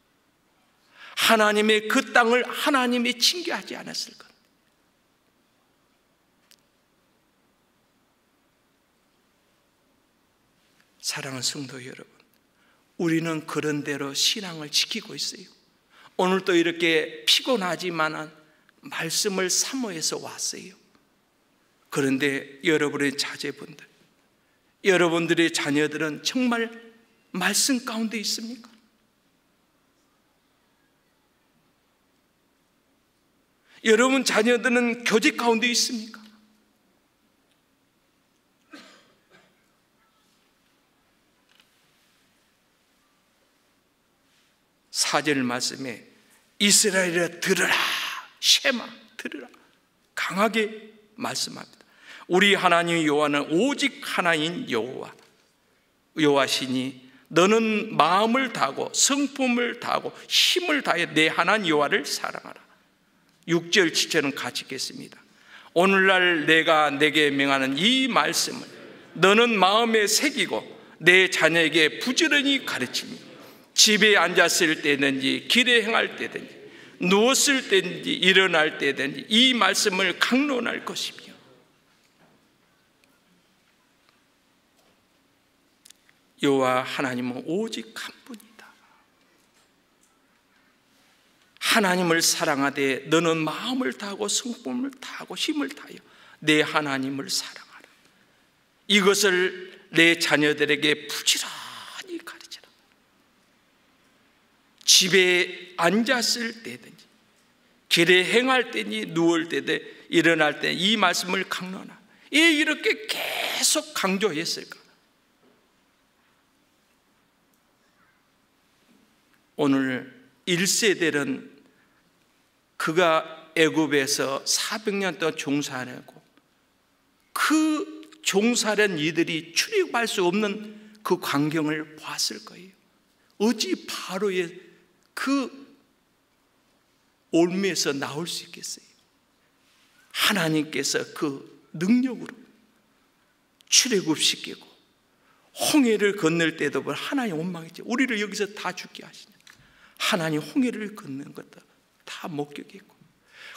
하나님의 그 땅을 하나님이 징계하지 않았을 것. 사랑하는 성도 여러분, 우리는 그런 대로 신앙을 지키고 있어요. 오늘도 이렇게 피곤하지만 말씀을 사모해서 왔어요. 그런데 여러분의 자제분들, 여러분들의 자녀들은 정말 말씀 가운데 있습니까? 여러분 자녀들은 교제 가운데 있습니까? 사절 말씀에 이스라엘아 들으라, 쉐마 들으라 강하게 말씀합니다. 우리 하나님 여호와는 오직 하나인 여호와시니 너는 마음을 다하고 성품을 다하고 힘을 다해 내 하나님 여호와를 사랑하라. 6절 7절은 같이 읽겠습니다. 오늘날 내가 내게 명하는 이 말씀을 너는 마음에 새기고 내 자녀에게 부지런히 가르치니 집에 앉았을 때든지 길에 행할 때든지 누웠을 때든지 일어날 때든지 이 말씀을 강론할 것이며 여호와 하나님은 오직 한 분이다. 하나님을 사랑하되 너는 마음을 다하고 성품을 다하고 힘을 다하여 내 하나님을 사랑하라. 이것을 내 자녀들에게 부지런히 가르쳐라. 집에 앉았을 때든지 길에 행할 때니 누울 때든 일어날 때 이 말씀을 강론하라. 왜 이렇게 계속 강조했을까? 오늘 1세들은 그가 애굽에서 400년 동안 종살이하고 그 종살이한 이들이 출입할 수 없는 그 광경을 봤을 거예요. 어찌 바로의 그 올무에서 나올 수 있겠어요? 하나님께서 그 능력으로 출애굽시키고 홍해를 건널 때도 하나님 원망했죠. 우리를 여기서 다 죽게 하시냐. 하나님 홍해를 걷는 것도 다 목격했고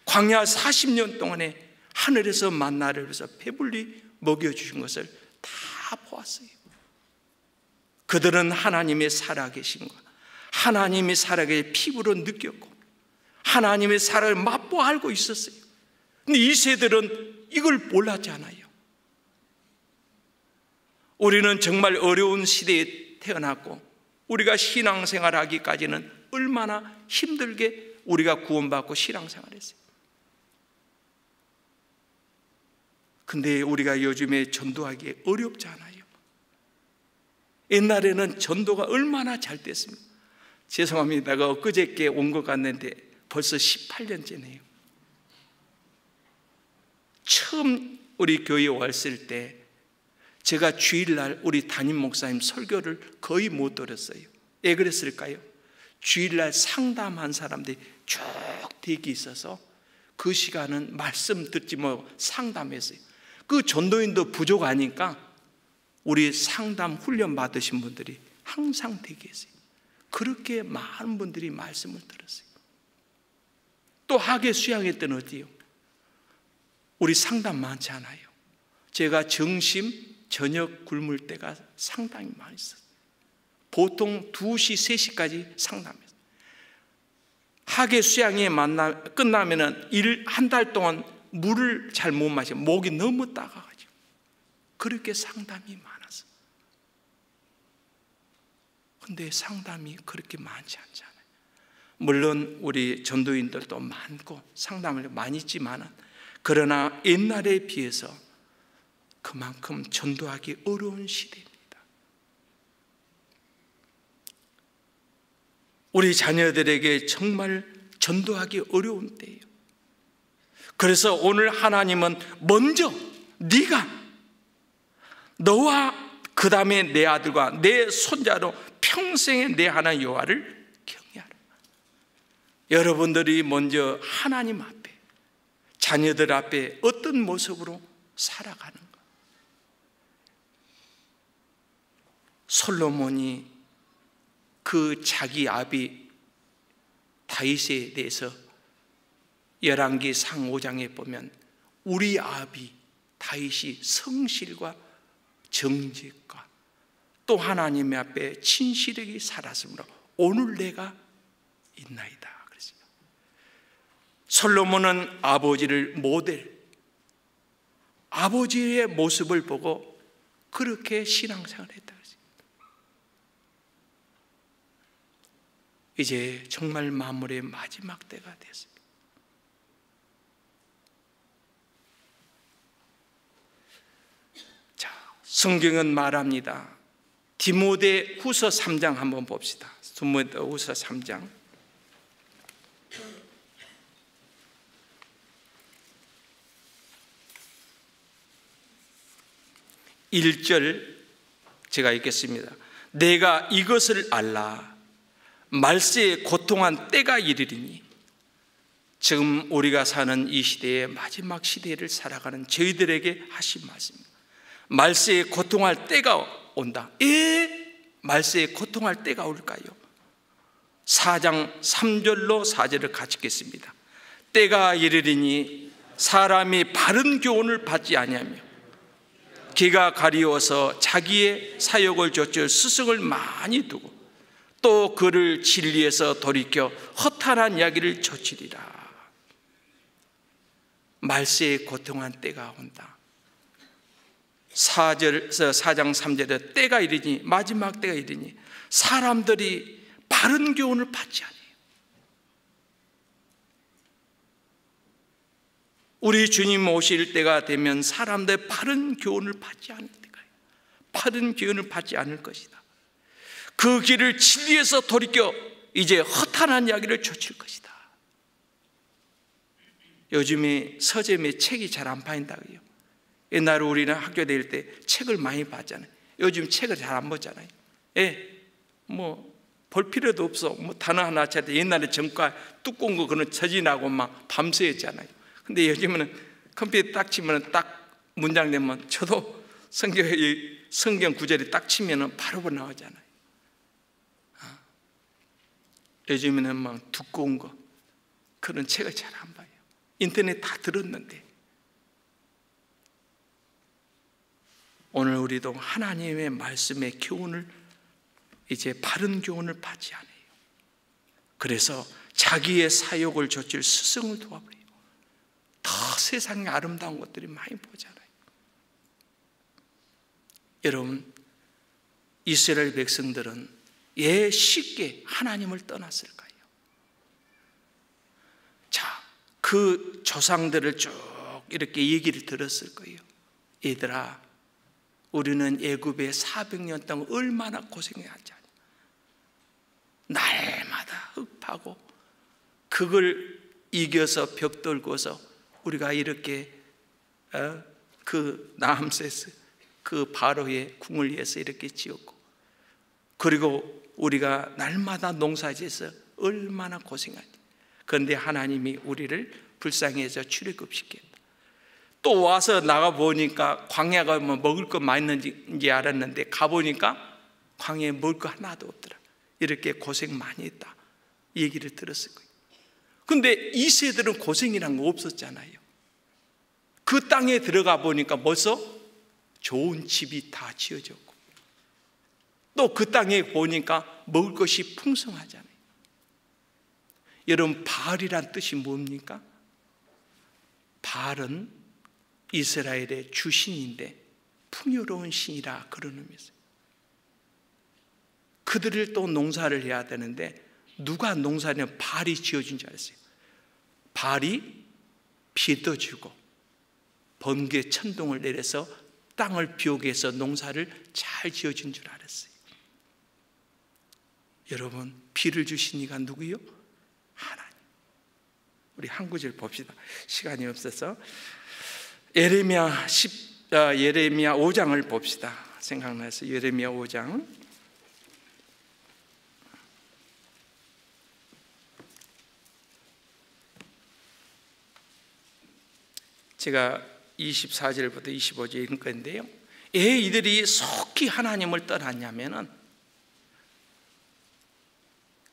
광야 40년 동안에 하늘에서 만나를 해서 배불리 먹여주신 것을 다 보았어요. 그들은 하나님의 살아계심과 하나님의 사랑을 피부로 느꼈고 하나님의 사랑을 맛보 알고 있었어요. 근데 이 세대들은 이걸 몰랐잖아요. 우리는 정말 어려운 시대에 태어났고 우리가 신앙생활하기까지는 얼마나 힘들게 우리가 구원받고 신앙생활했어요. 근데 우리가 요즘에 전도하기 어렵잖아요. 옛날에는 전도가 얼마나 잘 됐습니까? 죄송합니다. 내가 엊그저께 온 것 같는데 벌써 18년째네요. 처음 우리 교회에 왔을 때 제가 주일날 우리 담임 목사님 설교를 거의 못 들었어요. 왜 그랬을까요? 주일날 상담한 사람들이 쭉 대기 있어서 그 시간은 말씀 듣지 뭐 상담했어요. 그 전도인도 부족하니까 우리 상담 훈련 받으신 분들이 항상 대기했어요. 그렇게 많은 분들이 말씀을 들었어요. 또 학예 수양회 때는 어디요? 우리 상담 많지 않아요. 제가 점심, 저녁 굶을 때가 상당히 많이 있었어요. 보통 2시, 3시까지 상담했어요. 학예 수양회 끝나면 한 달 동안 물을 잘 못 마셔. 목이 너무 따가가지고. 그렇게 상담이 많았어. 근데 상담이 그렇게 많지 않잖아요. 물론 우리 전도인들도 많고 상담을 많이 있지만 그러나 옛날에 비해서 그만큼 전도하기 어려운 시대입니다. 우리 자녀들에게 정말 전도하기 어려운 때예요. 그래서 오늘 하나님은 먼저 네가 너와 그 다음에 내 아들과 내 손자로 평생에 내 하나님 여호와를 경외하라. 여러분들이 먼저 하나님 앞에 자녀들 앞에 어떤 모습으로 살아가는가. 솔로몬이 그 자기 아비 다윗에 대해서 열왕기상 5장에 보면 우리 아비 다윗이 성실과 정직과 또 하나님의 앞에 진실하게 살았으므로 오늘 내가 있나이다 그랬어요. 솔로몬은 아버지를 모델, 아버지의 모습을 보고 그렇게 신앙생활을 했다 그랬어요. 이제 정말 만물의 마지막 때가 됐습니다. 자, 성경은 말합니다. 디모데후서 3장 한번 봅시다. 디모데후서 3장 1절 제가 읽겠습니다. 내가 이것을 알라. 말세에 고통한 때가 이르리니. 지금 우리가 사는 이 시대의 마지막 시대를 살아가는 저희들에게 하신 말씀입니다. 말세에 고통할 때가 온다. 말세에 고통할 때가 올까요? 4장 3절로 4절을 같이 읽겠습니다. 때가 이르리니 사람이 바른 교훈을 받지 아니하며 기가 가리워서 자기의 사욕을 좇을 스승을 많이 두고 또 그를 진리에서 돌이켜 허탄한 이야기를 저지리라. 말세에 고통한 때가 온다. 4장 3절에 때가 이르니, 마지막 때가 이르니 사람들이 바른 교훈을 받지 않아요. 우리 주님 오실 때가 되면 사람들의 바른 교훈을 받지 않을 때가 있어요. 바른 교훈을 받지 않을 것이다. 그 길을 진리에서 돌이켜 이제 허탄한 이야기를 좇을 것이다. 요즘에 서점에 책이 잘 안 팔린다고요. 옛날에 우리는 학교 다닐 때 책을 많이 봤잖아요. 요즘 책을 잘 안 보잖아요. 볼 필요도 없어. 단어 하나 찾을 때 옛날에 전과 두꺼운 거 그런 처진하고 막 밤새 했잖아요. 근데 요즘에는 컴퓨터 딱 치면 딱 문장 내면 저도 성경 구절이 딱 치면 바로 나오잖아요. 요즘에는 막 두꺼운 거 그런 책을 잘 안 봐요. 인터넷 다 들었는데 오늘 우리도 하나님의 말씀의 교훈을 이제 바른 교훈을 받지 않아요. 그래서 자기의 사욕을 좇을 스승을 도와버려요. 더 세상에 아름다운 것들이 많이 보잖아요. 여러분, 이스라엘 백성들은 왜 쉽게 하나님을 떠났을까요? 자, 그 조상들을 쭉 이렇게 얘기를 들었을 거예요. 얘들아, 우리는 애굽에 400년 동안 얼마나 고생해야 하지 않냐. 날마다 흙파고 그걸 이겨서 벽 돌고서 우리가 이렇게 그 라암세스 그 바로의 궁을 위해서 이렇게 지었고, 그리고 우리가 날마다 농사지어서 얼마나 고생하지. 그런데 하나님이 우리를 불쌍히 해서 출애굽시켰다. 또 와서 나가보니까 광야가 뭐 먹을 거 많이 있는지 알았는데 가보니까 광야에 먹을 거 하나도 없더라. 이렇게 고생 많이 했다 얘기를 들었을 거예요. 근데 이 세들은 고생이란 거 없었잖아요. 그 땅에 들어가 보니까 벌써 좋은 집이 다 지어졌고, 또 그 땅에 보니까 먹을 것이 풍성하잖아요. 여러분, 바알이란 뜻이 뭡니까? 바알은 이스라엘의 주신인데 풍요로운 신이라 그런 의미였어요. 그들을 또 농사를 해야 되는데 누가 농사냐면 바알이 지어준 줄 알았어요. 바알이 비도 주고 번개 천둥을 내려서 땅을 비오게 해서 농사를 잘 지어준 줄 알았어요. 여러분, 비를 주신 이가 누구요? 하나님. 우리 한 구절 봅시다. 시간이 없어서 예레미야 5장을 봅시다. 생각나서 예레미야 5장. 제가 24절부터 25절 읽은 건데요. 왜 이들이 속히 하나님을 떠났냐면은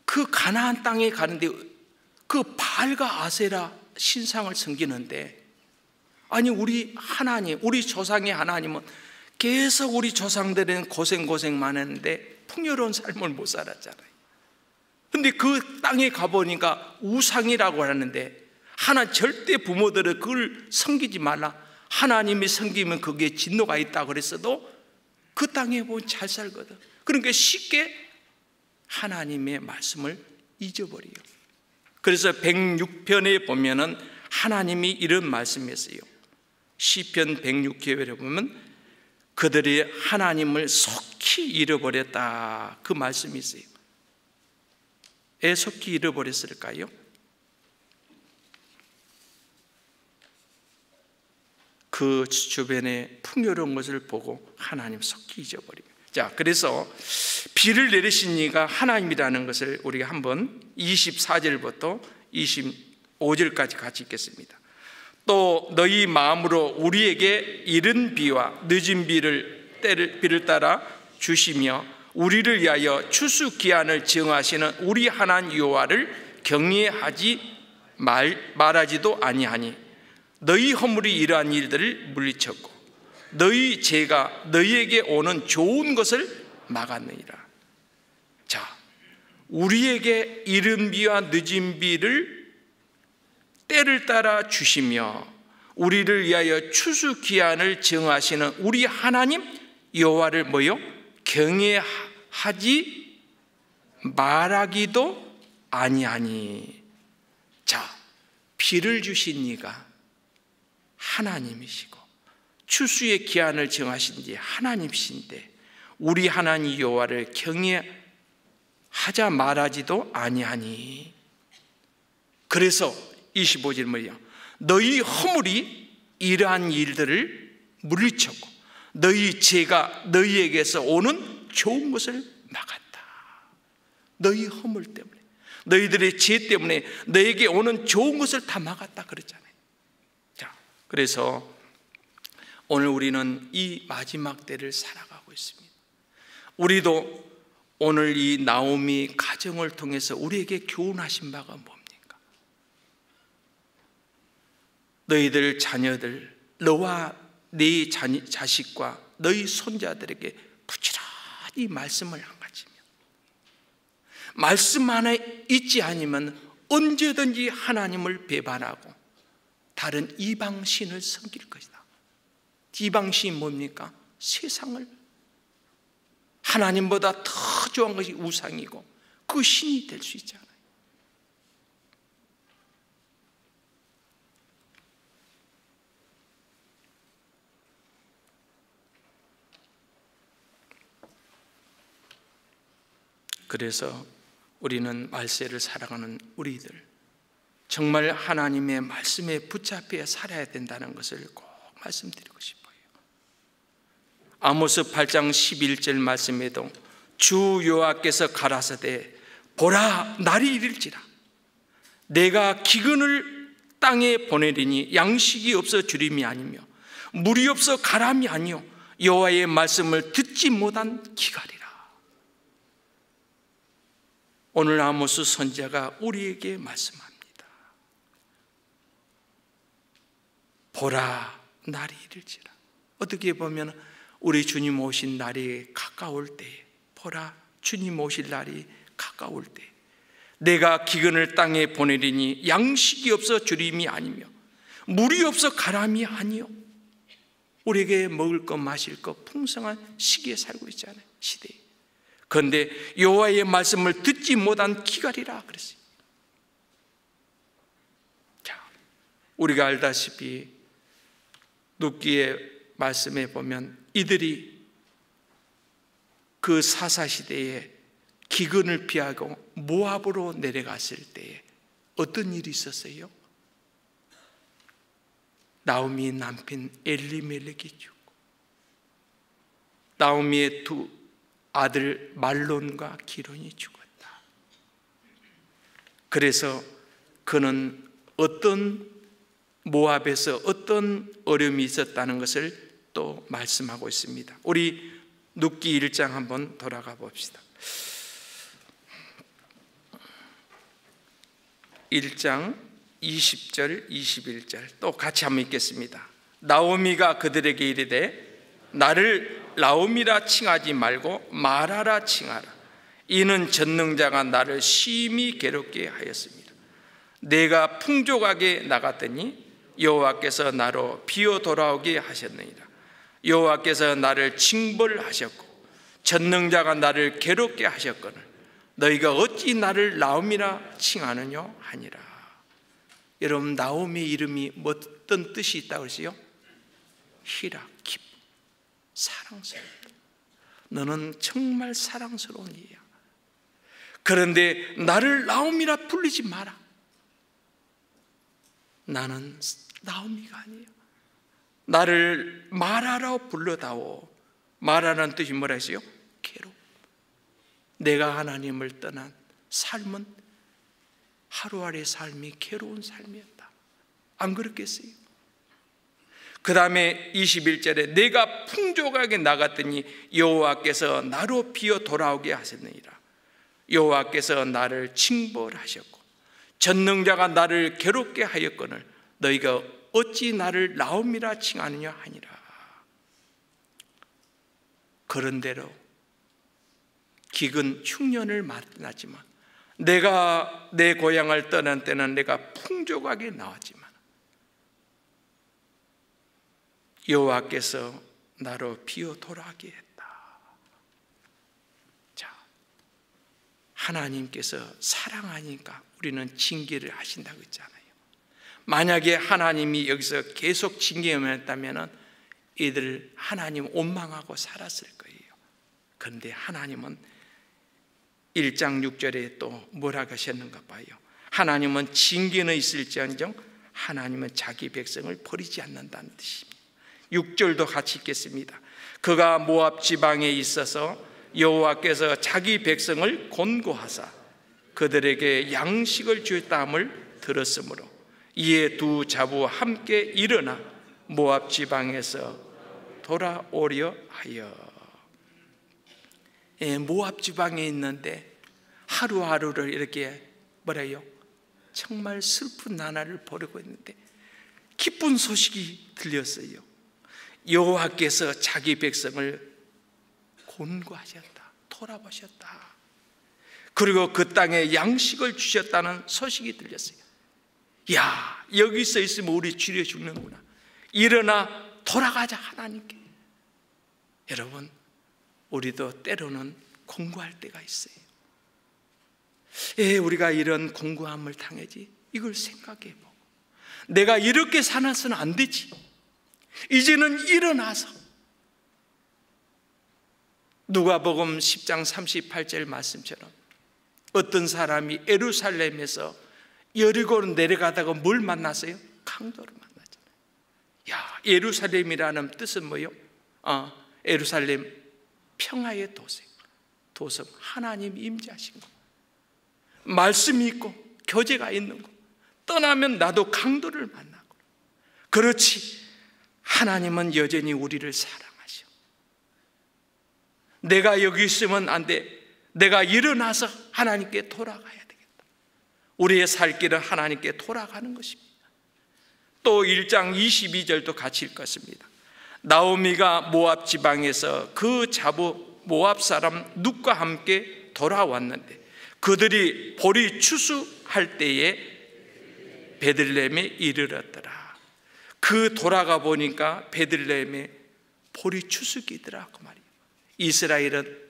그 가나안 땅에 가는데 그 바알과 아세라 신상을 섬기는데, 아니 우리 하나님, 우리 조상의 하나님은 계속 우리 조상들은 고생 많았는데 풍요로운 삶을 못 살았잖아요. 근데 그 땅에 가보니까 우상이라고 하는데, 하나 절대 부모들은 그걸 섬기지 말라, 하나님이 섬기면 거기에 진노가 있다 그랬어도 그 땅에 보면 잘 살거든. 그러니까 쉽게 하나님의 말씀을 잊어버려요. 그래서 106편에 보면은 하나님이 이런 말씀했어요. 시편 106편에 보면 그들이 하나님을 속히 잃어버렸다, 그 말씀이 있어요. 왜 속히 잃어버렸을까요? 그 주변에 풍요로운 것을 보고 하나님 속히 잊어버리고. 자, 그래서 비를 내리신 이가 하나님이라는 것을 우리가 한번 24절부터 25절까지 같이 읽겠습니다. 또 너희 마음으로 우리에게 이른 비와 늦은 비를 따라 주시며 우리를 위하여 추수 기한을 정하시는 우리 하나님 여호와를 경외하지 말하지도 아니하니 너희 허물이 이러한 일들을 물리쳤고 너희 죄가 너희에게 오는 좋은 것을 막았느니라. 자, 우리에게 이른 비와 늦은 비를 때를 따라 주시며 우리를 위하여 추수 기한을 정하시는 우리 하나님 여호와를 뭐요? 경외하지 말하기도 아니하니. 자, 비를 주신 이가 하나님이시고 추수의 기한을 정하신 지 하나님이신데 우리 하나님 여호와를 경외하자 말하지도 아니하니. 그래서 25절 뭐예요? 너희 허물이 이러한 일들을 물리쳤고 너희 죄가 너희에게서 오는 좋은 것을 막았다. 너희 허물 때문에, 너희들의 죄 때문에 너에게 오는 좋은 것을 다 막았다 그랬잖아요. 자, 그래서 오늘 우리는 이 마지막 때를 살아가고 있습니다. 우리도 오늘 이 나오미 가정을 통해서 우리에게 교훈하신 바가 뭡니까? 너희들 자녀들, 너와 네 자식과 너희 손자들에게 부지런히 말씀을 안 가지며 말씀 안에 있지 않으면 언제든지 하나님을 배반하고 다른 이방신을 섬길 것이다. 이방신이 뭡니까? 세상을, 하나님보다 더 좋은 것이 우상이고 그 신이 될 수 있잖아요. 그래서 우리는 말세를 살아가는 우리들, 정말 하나님의 말씀에 붙잡혀 살아야 된다는 것을 꼭 말씀드리고 싶어요. 아모스 8장 11절 말씀에도 주 여호와께서 가라사대 보라 날이 이를지라 내가 기근을 땅에 보내리니 양식이 없어 주림이 아니며 물이 없어 가람이 아니요 여호와의 말씀을 듣지 못한 기갈이라. 오늘 아모스 선지자가 우리에게 말씀합니다. 보라 날이 이를지라. 어떻게 보면 우리 주님 오신 날이 가까울 때에, 보라 주님 오실 날이 가까울 때 내가 기근을 땅에 보내리니 양식이 없어 주림이 아니며 물이 없어 가람이 아니요. 우리에게 먹을 것 마실 것 풍성한 시기에 살고 있잖아요. 시대에. 그런데 여호와의 말씀을 듣지 못한 기갈이라 그랬어요. 자, 우리가 알다시피 룻기의 말씀에 보면 이들이 그 사사시대에 기근을 피하고 모압으로 내려갔을 때에 어떤 일이 있었어요? 나오미 남편 엘리멜렉이 죽고 나오미의 두 아들 말론과 기론이 죽었다. 그래서 그는 어떤 모압에서 어떤 어려움이 있었다는 것을 또 말씀하고 있습니다. 우리 룻기 1장 한번 돌아가 봅시다. 1장 20절 21절 또 같이 한번 읽겠습니다. 나오미가 그들에게 이르되 나를 나오미라 칭하지 말고 마라라 칭하라. 이는 전능자가 나를 심히 괴롭게 하였습니다. 내가 풍족하게 나갔더니 여호와께서 나로 비어 돌아오게 하셨느니라. 여호와께서 나를 징벌하셨고 전능자가 나를 괴롭게 하셨거늘 너희가 어찌 나를 나오미라 칭하느냐 하니라. 여러분, 나오미의 이름이 어떤 뜻이 있다고 했어요? 희락, 기쁨, 사랑스럽다. 너는 정말 사랑스러운 이야. 그런데 나를 나오미라 부르지 마라. 나는 나오미가 아니에요. 나를 마라라 불러다오. 마라라는 뜻이 뭐라 했어요? 괴로움. 내가 하나님을 떠난 삶은 하루아래 삶이 괴로운 삶이었다. 안 그렇겠어요? 그 다음에 21절에 내가 풍족하게 나갔더니 여호와께서 나로 비어 돌아오게 하셨느니라. 여호와께서 나를 징벌하셨고 전능자가 나를 괴롭게 하였거늘 너희가 어찌 나를 나오미라 칭하느냐 하니라. 그런대로 기근 흉년을 만났지만 내가 내 고향을 떠난 때는 내가 풍족하게 나왔지만 여호와께서 나로 비어 돌아가게 했다. 자, 하나님께서 사랑하니까 우리는 징계를 하신다고 했잖아요. 만약에 하나님이 여기서 계속 징계만 했다면 이들 하나님 원망하고 살았을 거예요. 그런데 하나님은 1장 6절에 또 뭐라고 하셨는가 봐요. 하나님은 징계는 있을지언정 하나님은 자기 백성을 버리지 않는다는 뜻입니다. 6절도 같이 읽겠습니다. 그가 모압 지방에 있어서 여호와께서 자기 백성을 곤고하사 그들에게 양식을 주었다함을 들었으므로 이에 두 자부와 함께 일어나 모압 지방에서 돌아오려 하여. 모압 지방에 있는데 하루하루를 이렇게 뭐래요? 정말 슬픈 나날을 보내고 있는데 기쁜 소식이 들렸어요. 여호와께서 자기 백성을 곤고하셨다, 돌아보셨다. 그리고 그 땅에 양식을 주셨다는 소식이 들렸어요. 야, 여기서 있으면 우리 지려 죽는구나. 일어나 돌아가자 하나님께. 여러분, 우리도 때로는 공고할 때가 있어요. 우리가 이런 공고함을 당하지, 이걸 생각해보고 내가 이렇게 살아서는 안 되지. 이제는 일어나서 누가복음 10장 38절 말씀처럼 어떤 사람이 예루살렘에서 여리고로 내려가다가 뭘 만났어요? 강도를 만났잖아요. 야, 예루살렘이라는 뜻은 뭐예요? 예루살렘 평화의 도성, 하나님 임재하신 거, 말씀이 있고 교제가 있는 거. 떠나면 나도 강도를 만나고. 그렇지, 하나님은 여전히 우리를 사랑하셔. 내가 여기 있으면 안 돼. 내가 일어나서 하나님께 돌아가야 되겠다. 우리의 살 길은 하나님께 돌아가는 것입니다. 또 1장 22절도 같이 읽었습니다. 나오미가 모압 지방에서 그 자부 모압 사람 룻과 함께 돌아왔는데 그들이 보리 추수할 때에 베들레헴에 이르렀더라. 그 돌아가 보니까 베들레헴에 보리 추수기더라 그 말이에요. 이스라엘은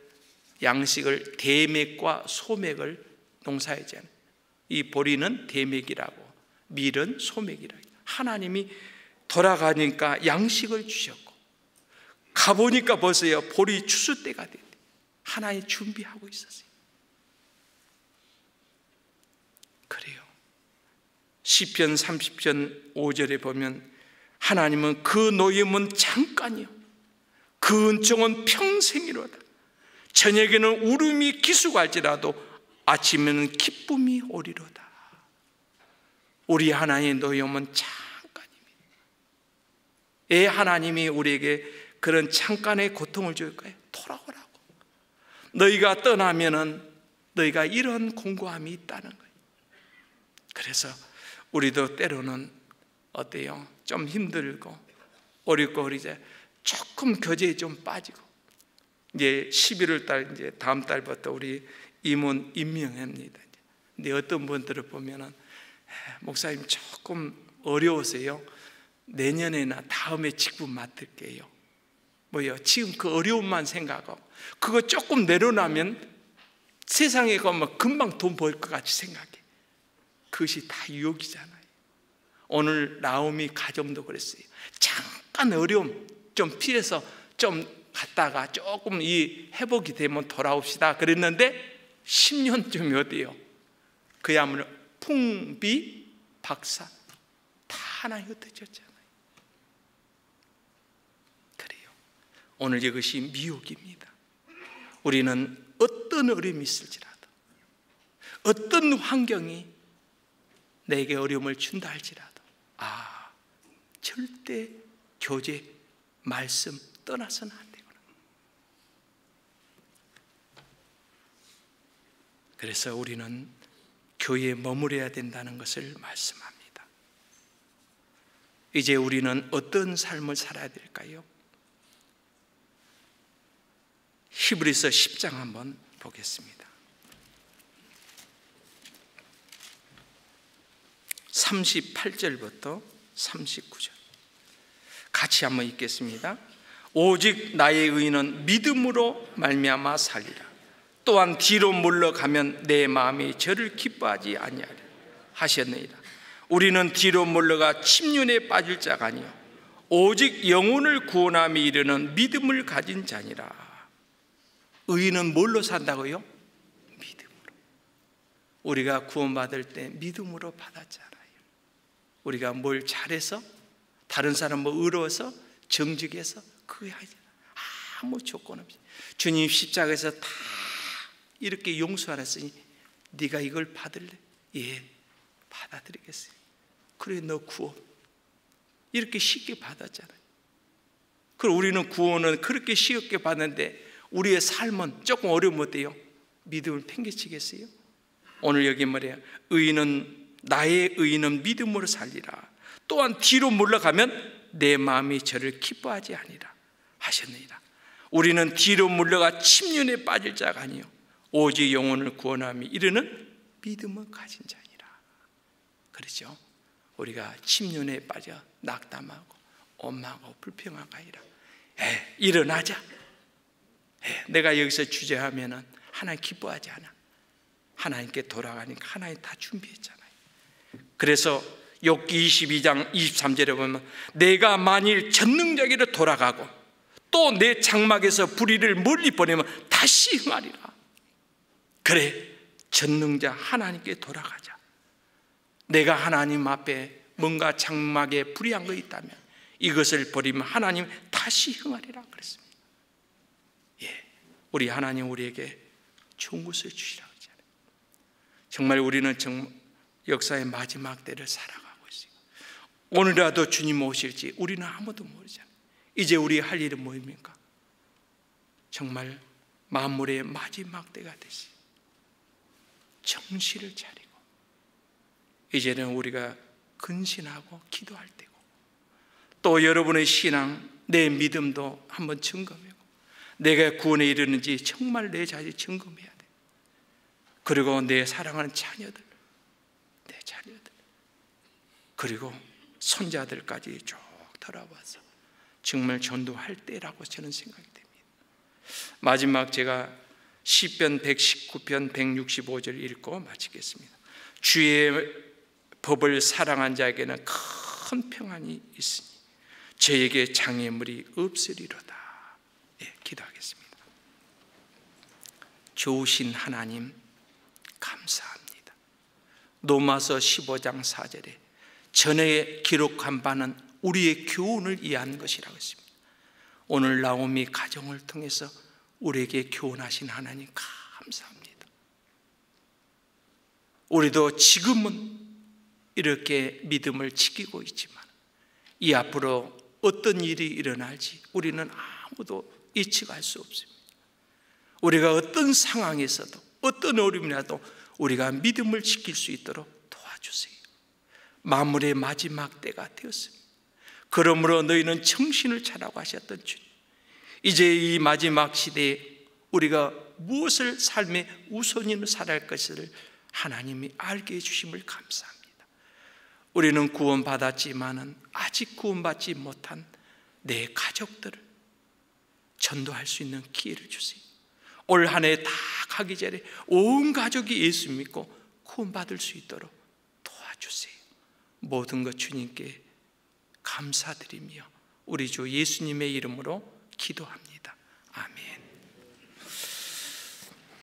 양식을 대맥과 소맥을 농사하잖아요. 이 보리는 대맥이라고, 밀은 소맥이라고. 하나님이 돌아가니까 양식을 주셨고, 가보니까 벌써요 보리 추수 때가 됐대. 하나님 준비하고 있었어요. 그래요. 시편 30편 5절에 보면 하나님은 그 노임은 잠깐이요 그 은총은 평생이로다. 저녁에는 울음이 기수갈지라도 아침에는 기쁨이 오리로다. 우리 하나님의 노임은 잠깐입니다. 왜 하나님이 우리에게 그런 잠깐의 고통을 줄까요? 돌아오라고. 너희가 떠나면은 너희가 이런 공고함이 있다는 거예요. 그래서 우리도 때로는 어때요? 좀 힘들고 어렵고 그러자 조금 교제에 좀 빠지고, 이제 11월 달 이제 다음 달부터 우리 임원 임명합니다. 근데 어떤 분들을 보면은 목사님 조금 어려우세요. 내년에나 다음에 직분 맡을게요. 뭐요? 지금 그 어려움만 생각하고 그거 조금 내려놓으면 세상에 가면 금방 돈 벌 것 같이 생각해. 그것이 다 유혹이잖아요. 오늘 나오미 가정도 그랬어요. 잠깐 어려움 좀 피해서 좀 갔다가 조금 이 회복이 되면 돌아옵시다 그랬는데 10년쯤이 어때요? 그야말로 풍비 박산 다 하나 흩어졌잖아요. 그래요. 오늘 이것이 미혹입니다. 우리는 어떤 어려움이 있을지라도, 어떤 환경이 내게 어려움을 준다 할지라도 절대 교제, 말씀 떠나서는 안 되구나. 그래서 우리는 교회에 머무려야 된다는 것을 말씀합니다. 이제 우리는 어떤 삶을 살아야 될까요? 히브리서 10장 한번 보겠습니다. 38절부터 39절 같이 한번 읽겠습니다. 오직 나의 의인은 믿음으로 말미암아 살리라. 또한 뒤로 물러가면 내 마음이 저를 기뻐하지 아니하리라 하셨느니라. 우리는 뒤로 물러가 침륜에 빠질 자가 아니요 오직 영혼을 구원함에 이르는 믿음을 가진 자니라. 의인은 뭘로 산다고요? 믿음으로. 우리가 구원받을 때 믿음으로 받았잖아요. 우리가 뭘 잘해서, 다른 사람 뭐 의로워서, 정직해서 그게 아니잖아. 아무 조건 없이 주님 십자가에서 다 이렇게 용서하셨으니 네가 이걸 받을래? 예, 받아들이겠어요. 그래, 너 구원 이렇게 쉽게 받았잖아요. 그럼 우리는 구원은 그렇게 쉽게 받는데 우리의 삶은 조금 어려우면 어때요? 믿음을 팽개치겠어요? 오늘 여기 말이야, 나의 의인은 믿음으로 살리라. 또한 뒤로 물러가면 내 마음이 저를 기뻐하지 아니라 하셨느니라. 우리는 뒤로 물러가 침륜에 빠질 자가 아니요 오직 영혼을 구원함이 이르는 믿음을 가진 자니라. 그렇죠? 우리가 침륜에 빠져 낙담하고 원망하고 불평하고 아니라 일어나자. 내가 여기서 주저하면은 하나님 기뻐하지 않아. 하나님께 돌아가니까 하나님 다 준비했잖아요. 그래서 욥기 22장 23절에 보면 내가 만일 전능자에게로 돌아가고 또 내 장막에서 불의를 멀리 보내면 다시 흥하리라. 그래, 전능자 하나님께 돌아가자. 내가 하나님 앞에 뭔가 장막에 불의한 거 있다면 이것을 버리면 하나님 다시 흥하리라 그랬습니다. 우리 하나님 우리에게 좋은 것을 주시라고 했잖아요. 정말 우리는 역사의 마지막 때를 살아가고 있어요. 오늘이라도 주님 오실지 우리는 아무도 모르잖아요. 이제 우리 할 일은 뭐입니까? 정말 만물의 마지막 때가 되시 정신을 차리고 이제는 우리가 근신하고 기도할 때고, 또 여러분의 신앙, 내 믿음도 한번 점검하고 내가 구원에 이르는지 정말 내 자신이 점검해야 돼. 그리고 내 사랑하는 자녀들, 내 자녀들, 그리고 손자들까지 쭉 돌아와서 정말 전도할 때라고 저는 생각이 됩니다. 마지막 제가 시편 119편 165절 읽고 마치겠습니다. 주의 법을 사랑한 자에게는 큰 평안이 있으니 저에게 장애물이 없으리로다. 기도하겠습니다. 좋으신 하나님 감사합니다. 로마서 15장 4절에 전에 기록한 바는 우리의 교훈을 이해하는 것이라고 했습니다. 오늘 나오미 가정을 통해서 우리에게 교훈하신 하나님 감사합니다. 우리도 지금은 이렇게 믿음을 지키고 있지만 이 앞으로 어떤 일이 일어날지 우리는 아무도 예측할 수 없습니다. 우리가 어떤 상황에서도 어떤 어려움이라도 우리가 믿음을 지킬 수 있도록 도와주세요. 만물의 마지막 때가 되었습니다. 그러므로 너희는 정신을 차라고 하셨던 주님, 이제 이 마지막 시대에 우리가 무엇을 삶의 우선으로 살아야 할 것을 하나님이 알게 해주심을 감사합니다. 우리는 구원받았지만은 아직 구원받지 못한 내 가족들을 전도할 수 있는 기회를 주세요. 올 한 해 다 가기 전에 온 가족이 예수 믿고 구원받을 수 있도록 도와주세요. 모든 것 주님께 감사드리며 우리 주 예수님의 이름으로 기도합니다.